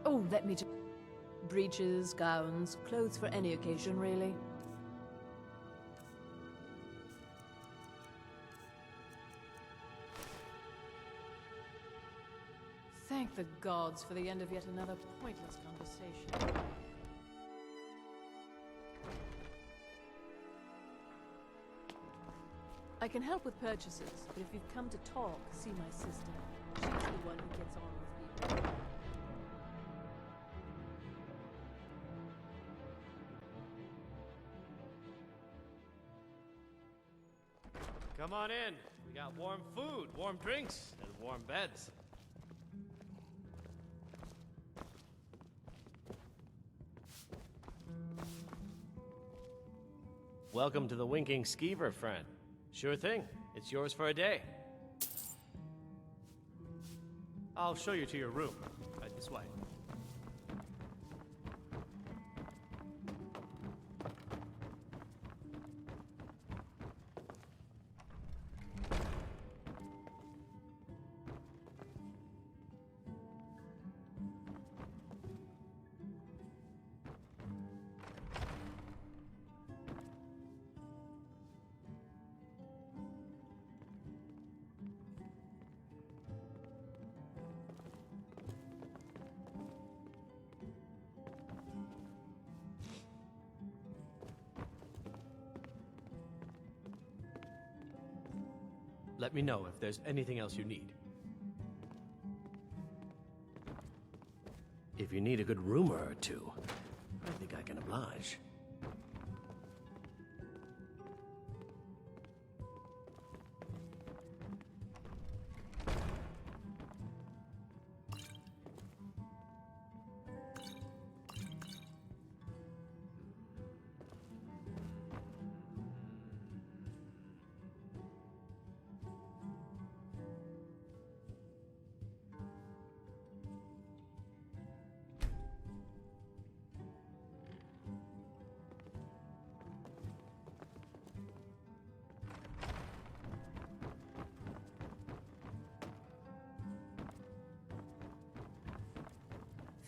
Oh, let me just... Breeches, gowns, clothes for any occasion, really. Thank the gods for the end of yet another pointless conversation. I can help with purchases, but if you've come to talk, see my sister. She's the one who gets on with people. Come on in. We got warm food, warm drinks, and warm beds. Welcome to the Winking Skeever, friend. Sure thing. It's yours for a day. I'll show you to your room. Right this way. Let me know if there's anything else you need. If you need a good rumor or two, I think I can oblige.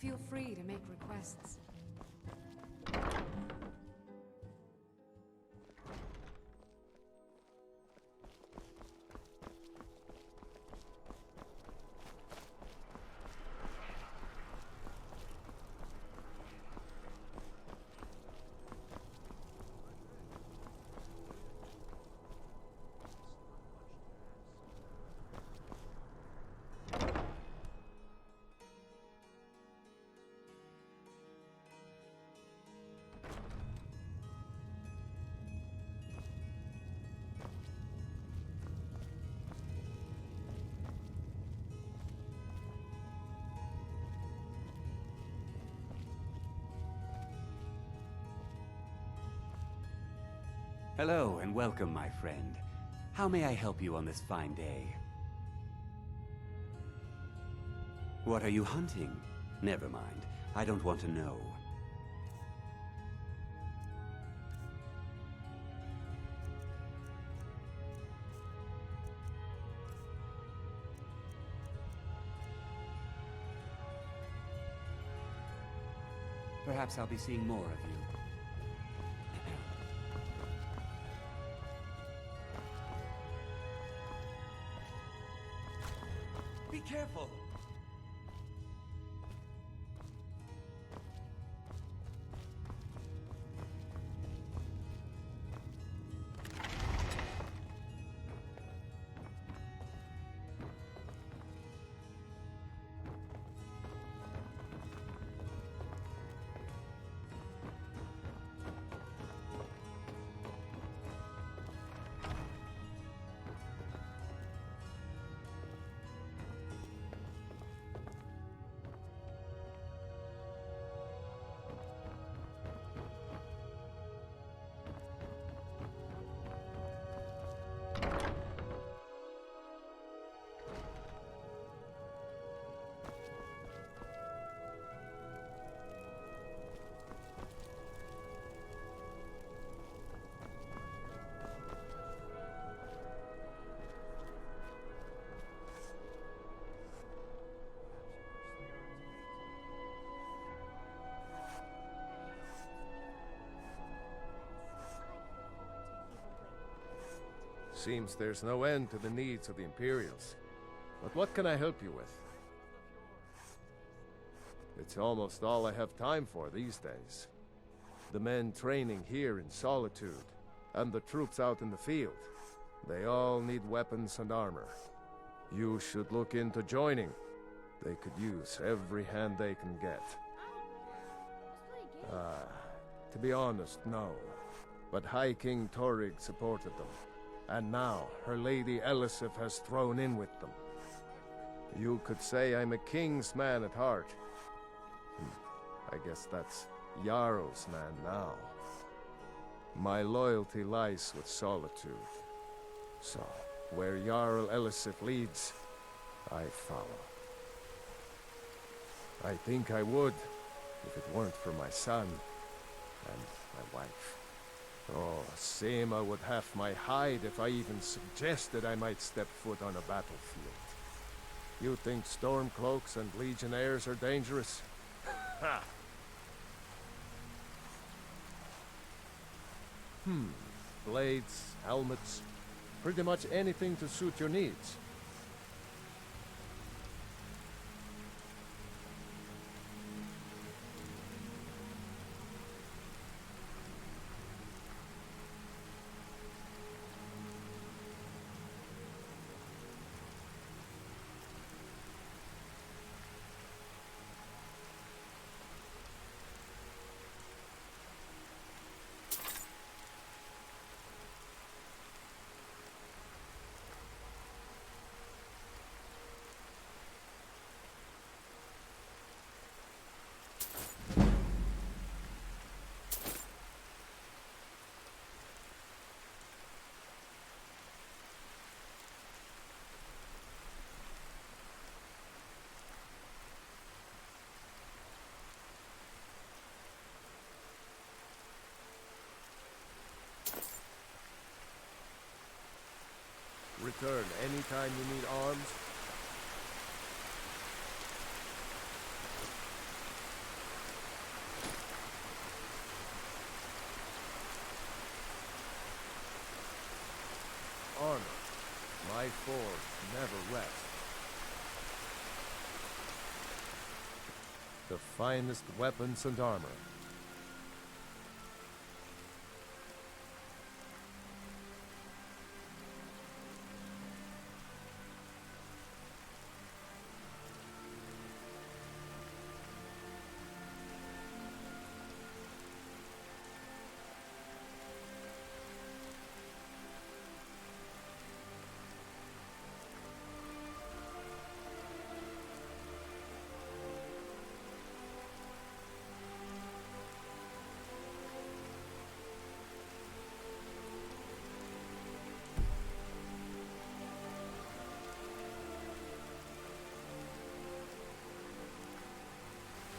Feel free to make requests. Hello and welcome, my friend. How may I help you on this fine day? What are you hunting? Never mind. I don't want to know. Perhaps I'll be seeing more of you. Be careful! Seems there's no end to the needs of the Imperials. But what can I help you with? It's almost all I have time for these days. The men training here in Solitude, and the troops out in the field, they all need weapons and armor. You should look into joining. They could use every hand they can get. To be honest, no. But High King Torrig supported them. And now, her Lady Elisif has thrown in with them. You could say I'm a king's man at heart. I guess that's Jarl's man now. My loyalty lies with Solitude. So, where Jarl Elisif leads, I follow. I think I would, if it weren't for my son and my wife. Oh, Seema would have my hide if I even suggested I might step foot on a battlefield. You think Stormcloaks and Legionnaires are dangerous? Ha! Blades, helmets, pretty much anything to suit your needs. Return anytime you need arms. Armor. My forge never rests. The finest weapons and armor.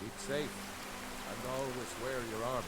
Keep safe. wear your armor.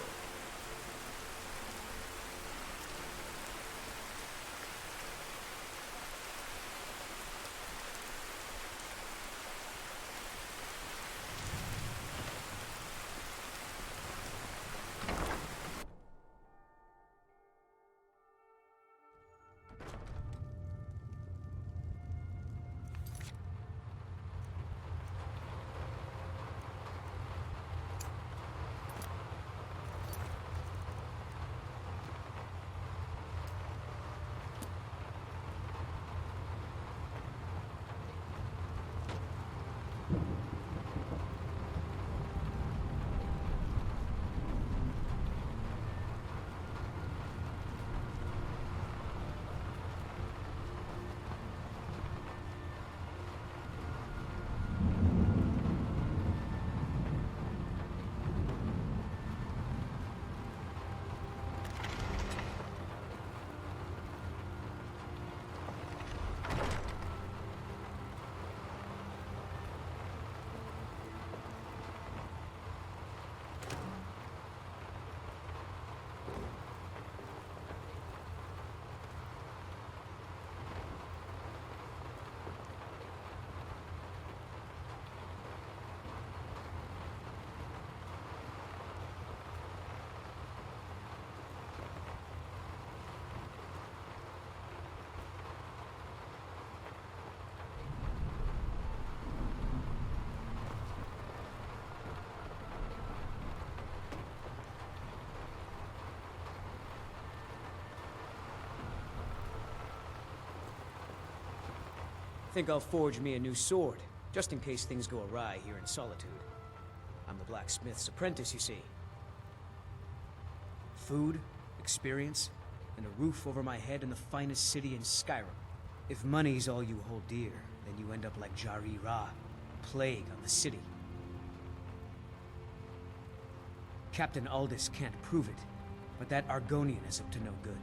Think I'll forge me a new sword, just in case things go awry here in Solitude. I'm the blacksmith's apprentice, you see. Food, experience, and a roof over my head in the finest city in Skyrim. If money's all you hold dear, then you end up like Jari Ra, plague on the city. Captain Aldous can't prove it, but that Argonian is up to no good.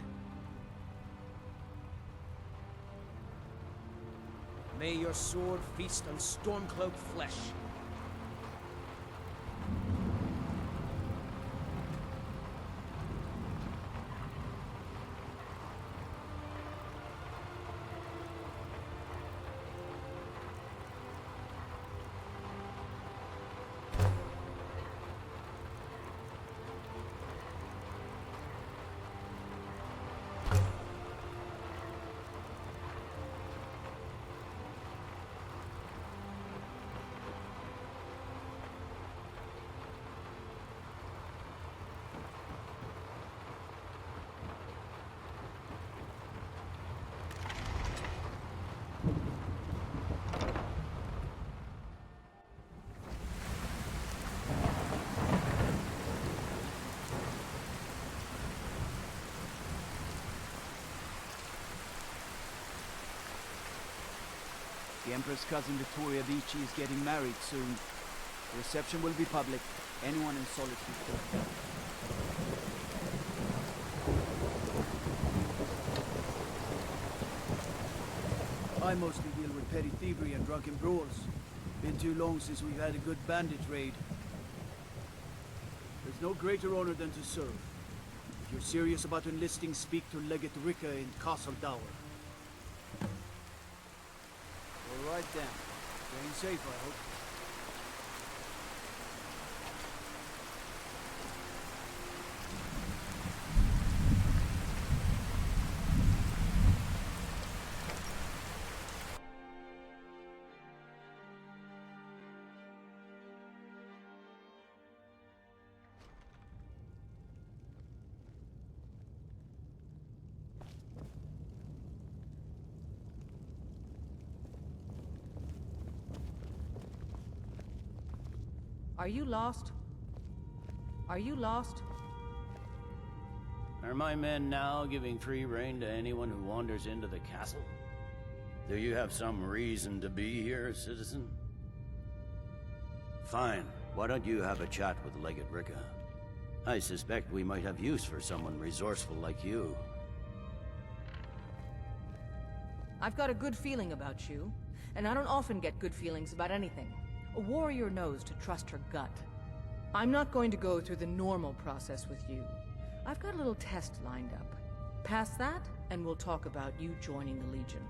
May your sword feast on Stormcloak flesh. The Emperor's cousin Vittoria Vici is getting married soon. The reception will be public. Anyone in Solitude can attend. I mostly deal with petty thievery and drunken brawls. Been too long since we've had a good bandit raid. There's no greater honor than to serve. If you're serious about enlisting, speak to Legate Ricca in Castle Dower. All right then. Staying safe, I hope. Are you lost? Are you lost? Are my men now giving free rein to anyone who wanders into the castle? Do you have some reason to be here, citizen? Fine. Why don't you have a chat with Legate Ricca? I suspect we might have use for someone resourceful like you. I've got a good feeling about you, and I don't often get good feelings about anything. A warrior knows to trust her gut. I'm not going to go through the normal process with you. I've got a little test lined up. Pass that, and we'll talk about you joining the Legion.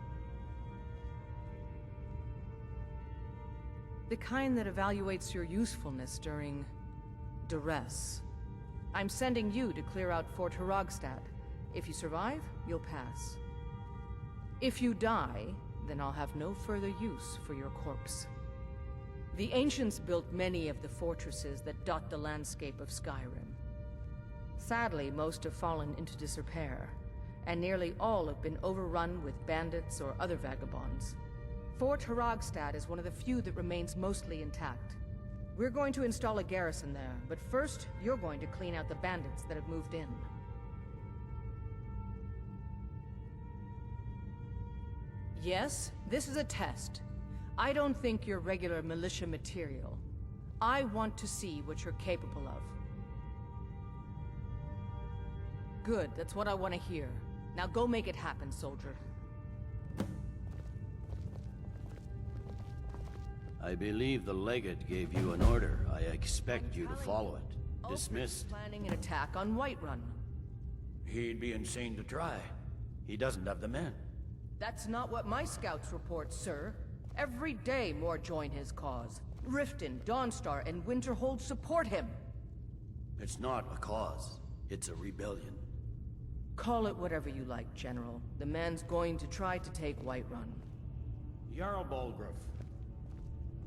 The kind that evaluates your usefulness during duress. I'm sending you to clear out Fort Herogstad. If you survive, you'll pass. If you die, then I'll have no further use for your corpse. The ancients built many of the fortresses that dot the landscape of Skyrim. Sadly, most have fallen into disrepair, and nearly all have been overrun with bandits or other vagabonds. Fort Herogstad is one of the few that remains mostly intact. We're going to install a garrison there, but first, you're going to clean out the bandits that have moved in. Yes, this is a test. I don't think you're regular militia material. I want to see what you're capable of. Good, that's what I want to hear. Now go make it happen, soldier. I believe the legate gave you an order. I expect you to follow it. Dismissed. Planning an attack on Whiterun. He'd be insane to try. He doesn't have the men. That's not what my scouts report, sir. Every day more join his cause. Riften, Dawnstar, and Winterhold support him. It's not a cause. It's a rebellion. Call it whatever you like, General. The man's going to try to take Whiterun. Jarl Balgruuf.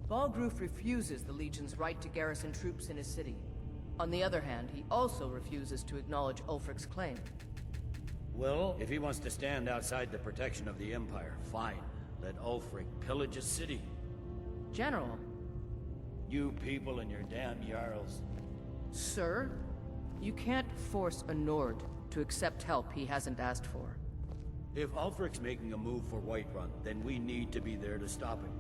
Balgruuf refuses the Legion's right to garrison troops in his city. On the other hand, he also refuses to acknowledge Ulfric's claim. Well, if he wants to stand outside the protection of the Empire, fine. Let Ulfric pillage a city. General. You people and your damn Jarls. Sir, you can't force a Nord to accept help he hasn't asked for. If Ulfric's making a move for Whiterun, then we need to be there to stop him.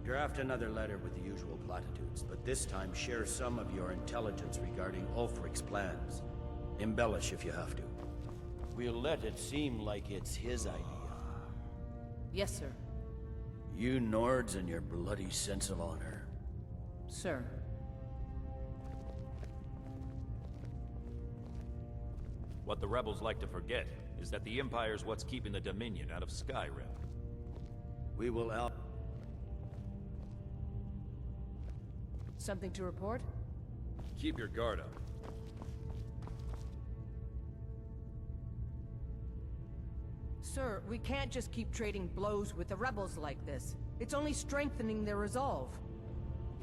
Draft another letter with the usual platitudes, but this time share some of your intelligence regarding Ulfric's plans. Embellish if you have to. We'll let it seem like it's his idea. Yes, sir. You Nords and your bloody sense of honor. Sir. What the rebels like to forget is that the Empire's what's keeping the Dominion out of Skyrim. We will out... Something to report? Keep your guard up. Sir, we can't just keep trading blows with the rebels like this. It's only strengthening their resolve.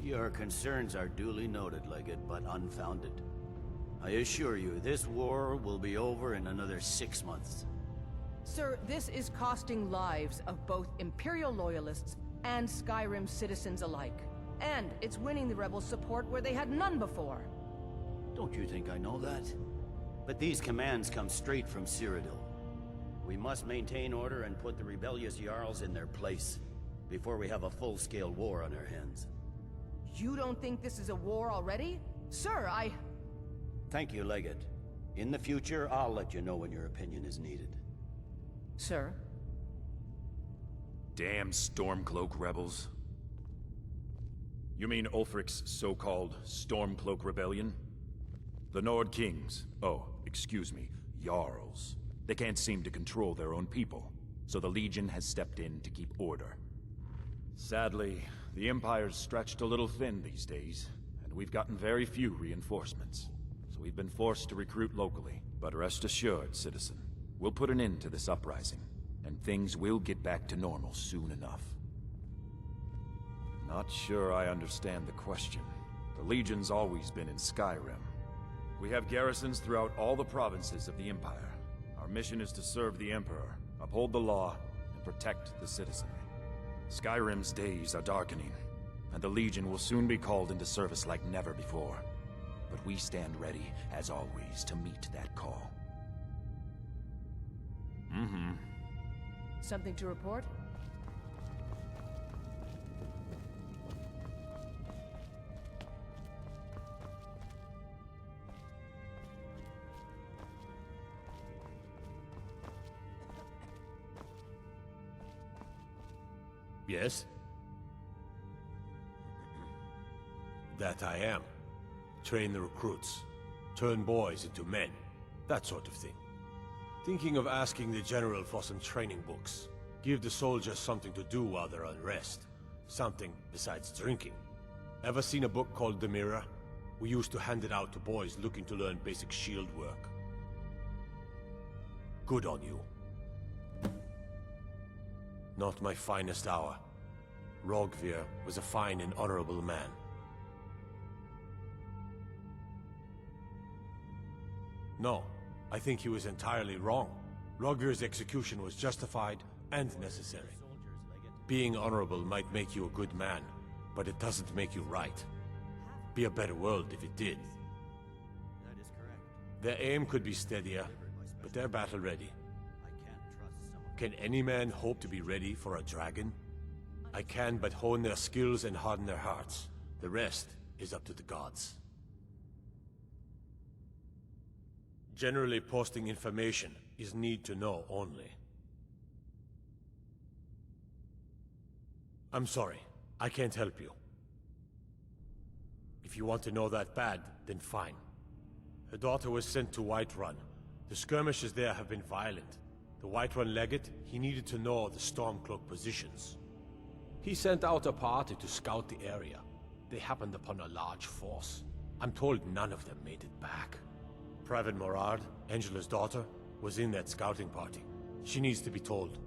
Your concerns are duly noted, Legate, but unfounded. I assure you, this war will be over in another 6 months. Sir, this is costing lives of both Imperial loyalists and Skyrim citizens alike. And it's winning the rebels' support where they had none before. Don't you think I know that? But these commands come straight from Cyrodiil. We must maintain order and put the rebellious Jarls in their place before we have a full-scale war on our hands. You don't think this is a war already? Sir, Thank you, Legate. In the future, I'll let you know when your opinion is needed. Sir? Damn Stormcloak rebels. You mean Ulfric's so-called Stormcloak Rebellion? The Nord Kings, excuse me, Jarls. They can't seem to control their own people, so the Legion has stepped in to keep order. Sadly, the Empire's stretched a little thin these days, and we've gotten very few reinforcements. So we've been forced to recruit locally. But rest assured, citizen, we'll put an end to this uprising, and things will get back to normal soon enough. Not sure I understand the question. The Legion's always been in Skyrim. We have garrisons throughout all the provinces of the Empire. Our mission is to serve the Emperor, uphold the law, and protect the citizenry. Skyrim's days are darkening, and the Legion will soon be called into service like never before. But we stand ready, as always, to meet that call. Something to report? Yes? That I am. train the recruits, turn boys into men, that sort of thing. Thinking of asking the General for some training books. Give the soldiers something to do while they're on rest. Something besides drinking. Ever seen a book called The Mirror? We used to hand it out to boys looking to learn basic shield work. Good on you. Not my finest hour. Rogvir was a fine and honorable man. No, I think he was entirely wrong. Rogvir's execution was justified and necessary. Being honorable might make you a good man, but it doesn't make you right. Be a better world if it did. That is correct. Their aim could be steadier, but they're battle-ready. Can any man hope to be ready for a dragon? I can but hone their skills and harden their hearts. The rest is up to the gods. Generally, posting information is need to know only. I'm sorry, I can't help you. If you want to know that bad, then fine. Her daughter was sent to Whiterun. The skirmishes there have been violent. The Whiterun legate, he needed to know the Stormcloak positions. He sent out a party to scout the area. They happened upon a large force. I'm told none of them made it back. Private Morard, Angela's daughter, was in that scouting party. She needs to be told.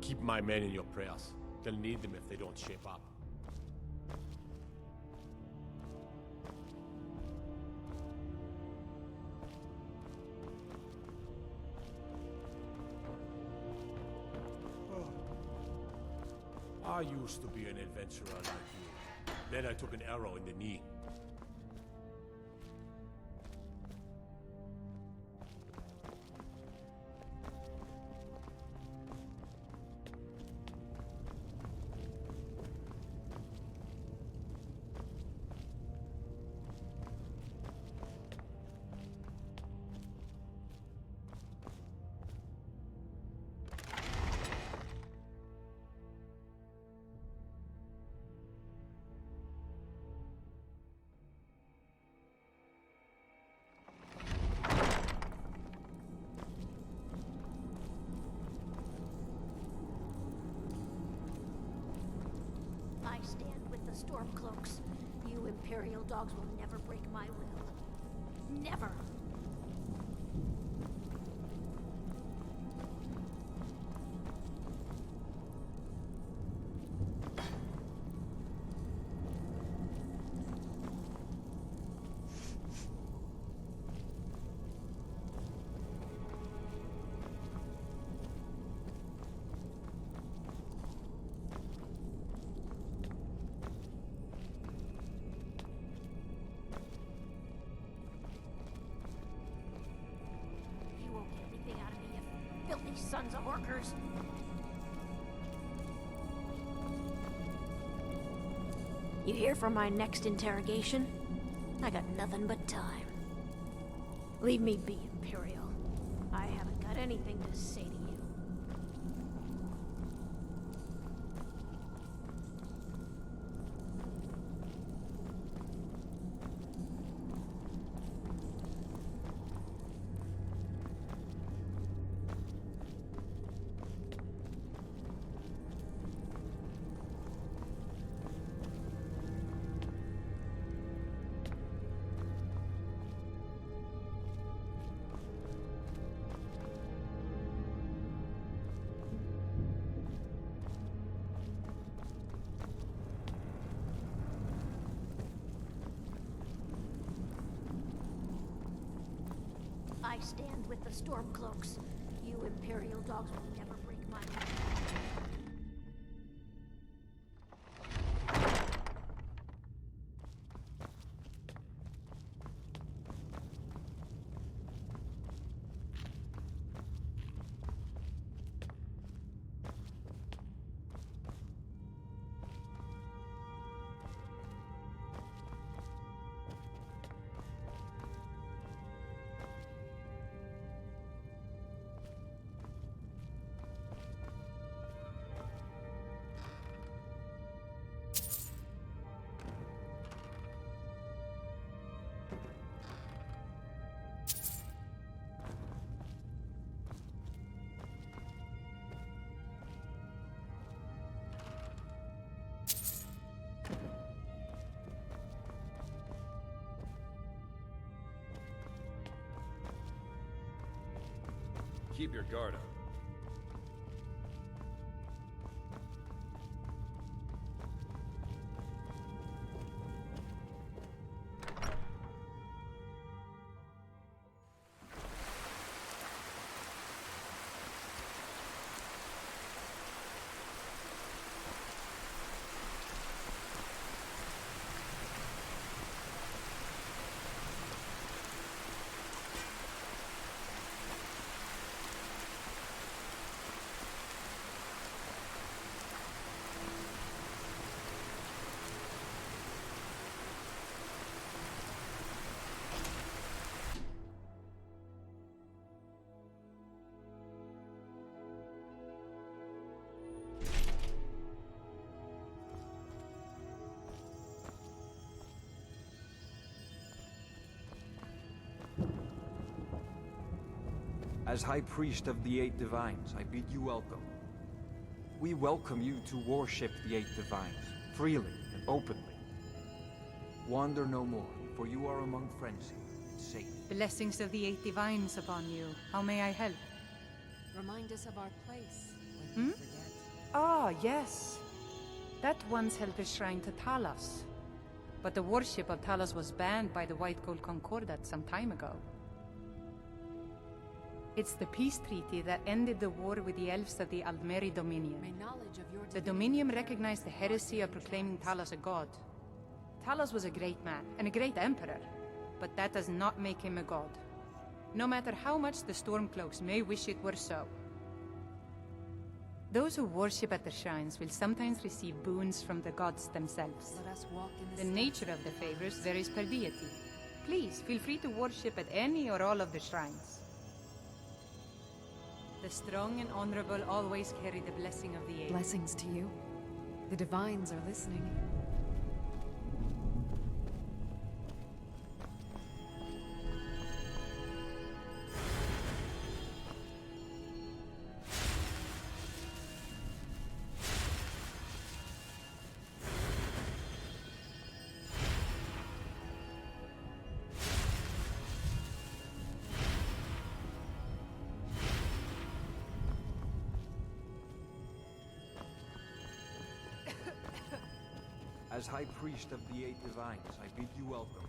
Keep my men in your prayers. They'll need them if they don't shape up. I used to be an adventurer like you. Then I took an arrow in the knee. I stand with the Stormcloaks. You Imperial dogs will never break my will. Never! Filthy sons of workers! You here for my next interrogation? I got nothing but time. Leave me be, Imperial. I haven't got anything to say to you. I stand with the Stormcloaks. You Imperial dogs will never break my will. keep your guard up. As High Priest of the Eight Divines, I bid you welcome. We welcome you to worship the Eight Divines, freely and openly. Wander no more, for you are among friends here, and safe. Blessings of the Eight Divines upon you. How may I help? Remind us of our place, when you forget. Ah, yes. That once held a shrine to Talos. But the worship of Talos was banned by the White Gold Concordat some time ago. It's the peace treaty that ended the war with the elves of the Aldmeri Dominion. The Dominion recognized the heresy of proclaiming Talos a god. Talos was a great man, and a great emperor, but that does not make him a god. No matter how much the Stormcloaks may wish it were so. Those who worship at the shrines will sometimes receive boons from the gods themselves. Let us walk in The nature of the favors varies per deity. Please, feel free to worship at any or all of the shrines. The strong and honorable always carry the blessing of the Eight. Blessings to you. The divines are listening. As High Priest of the Eight Divines, I bid you welcome.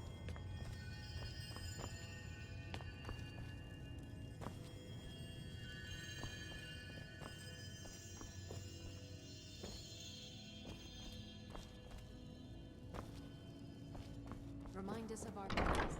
Remind us of our place.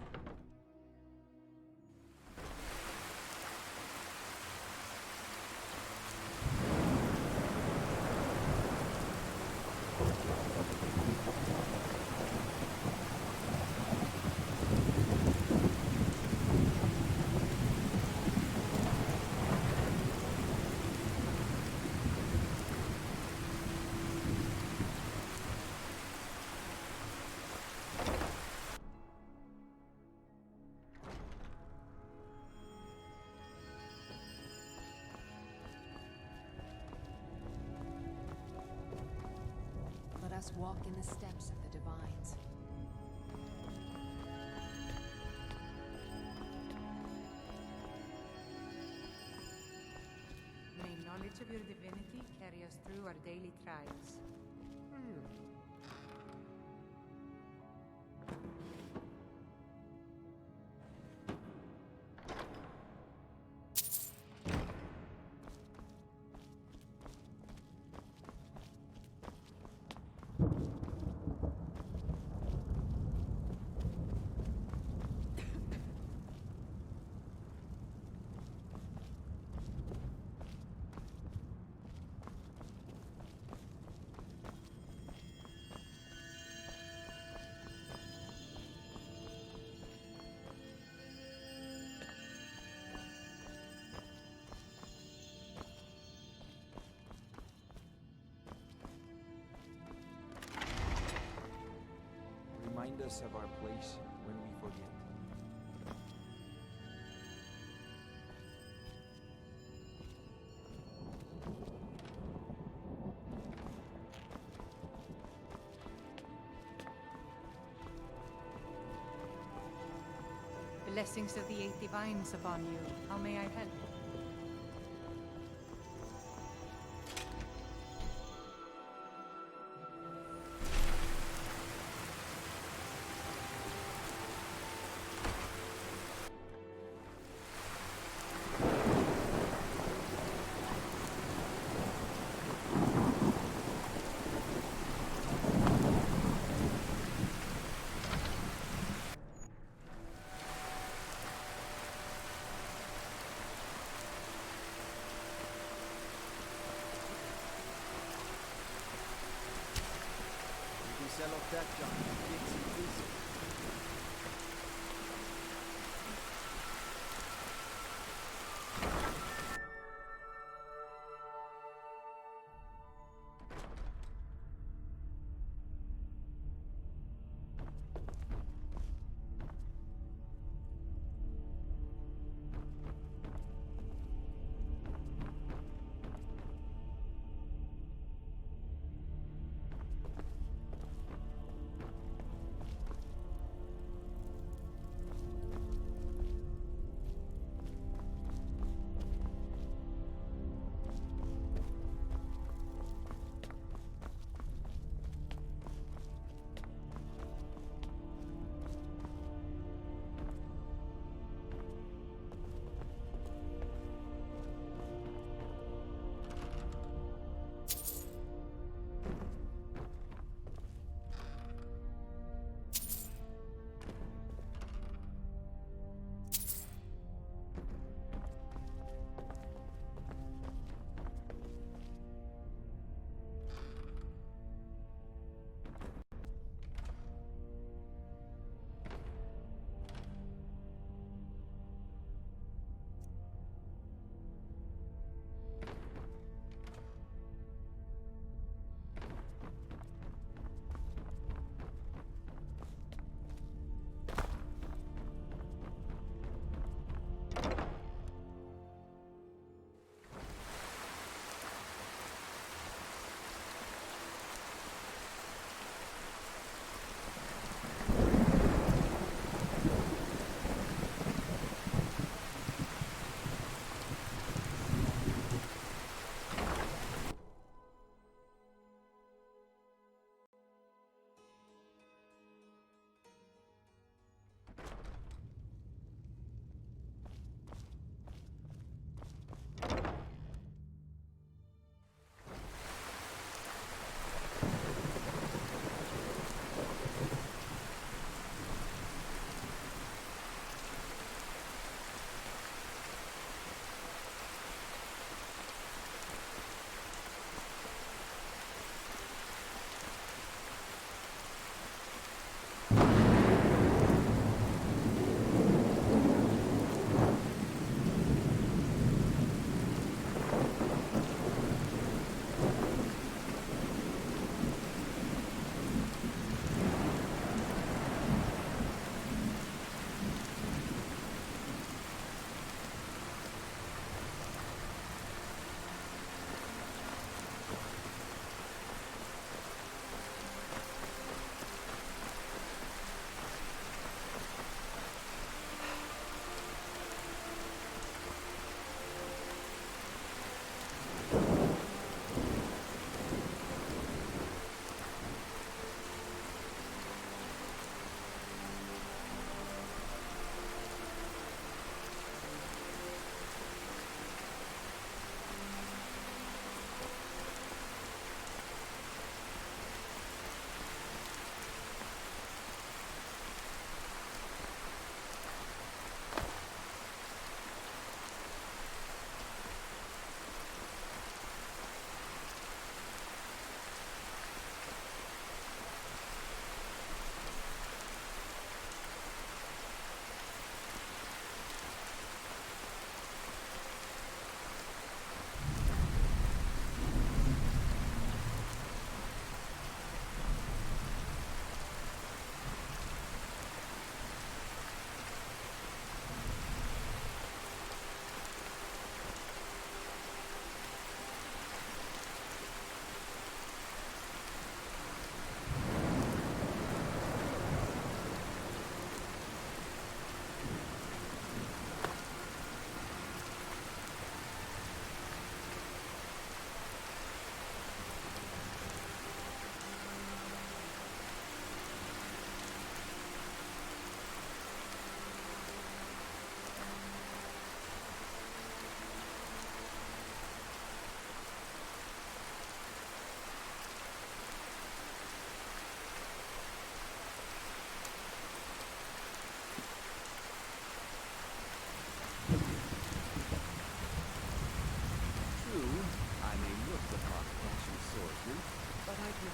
Let us walk in the steps of the divines. May knowledge of your divinity carry us through our daily trials. Remind us of our place when we forget. Blessings of the Eight Divines upon you. How may I help?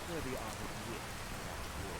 worthy of a gift for that war.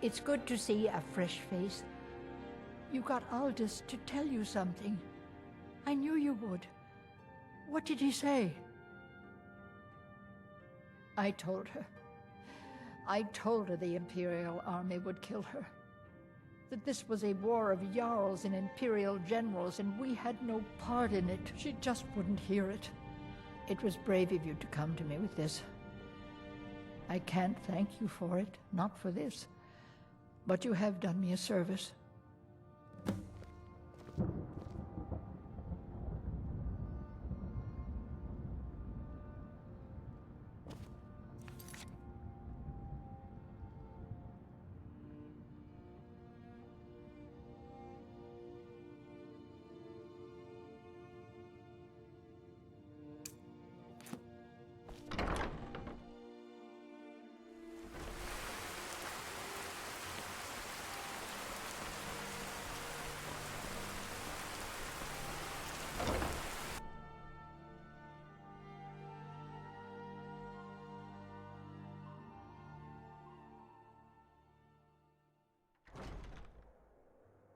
It's good to see a fresh face. You got Aldous to tell you something. I knew you would. What did he say? I told her. I told her the Imperial army would kill her. That this was a war of Jarls and Imperial generals, and we had no part in it. She just wouldn't hear it. It was brave of you to come to me with this. I can't thank you for it, not for this. But you have done me a service.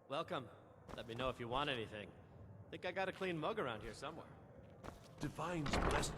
Welcome. Let me know if you want anything. Think I got a clean mug around here somewhere. Divine's blessed.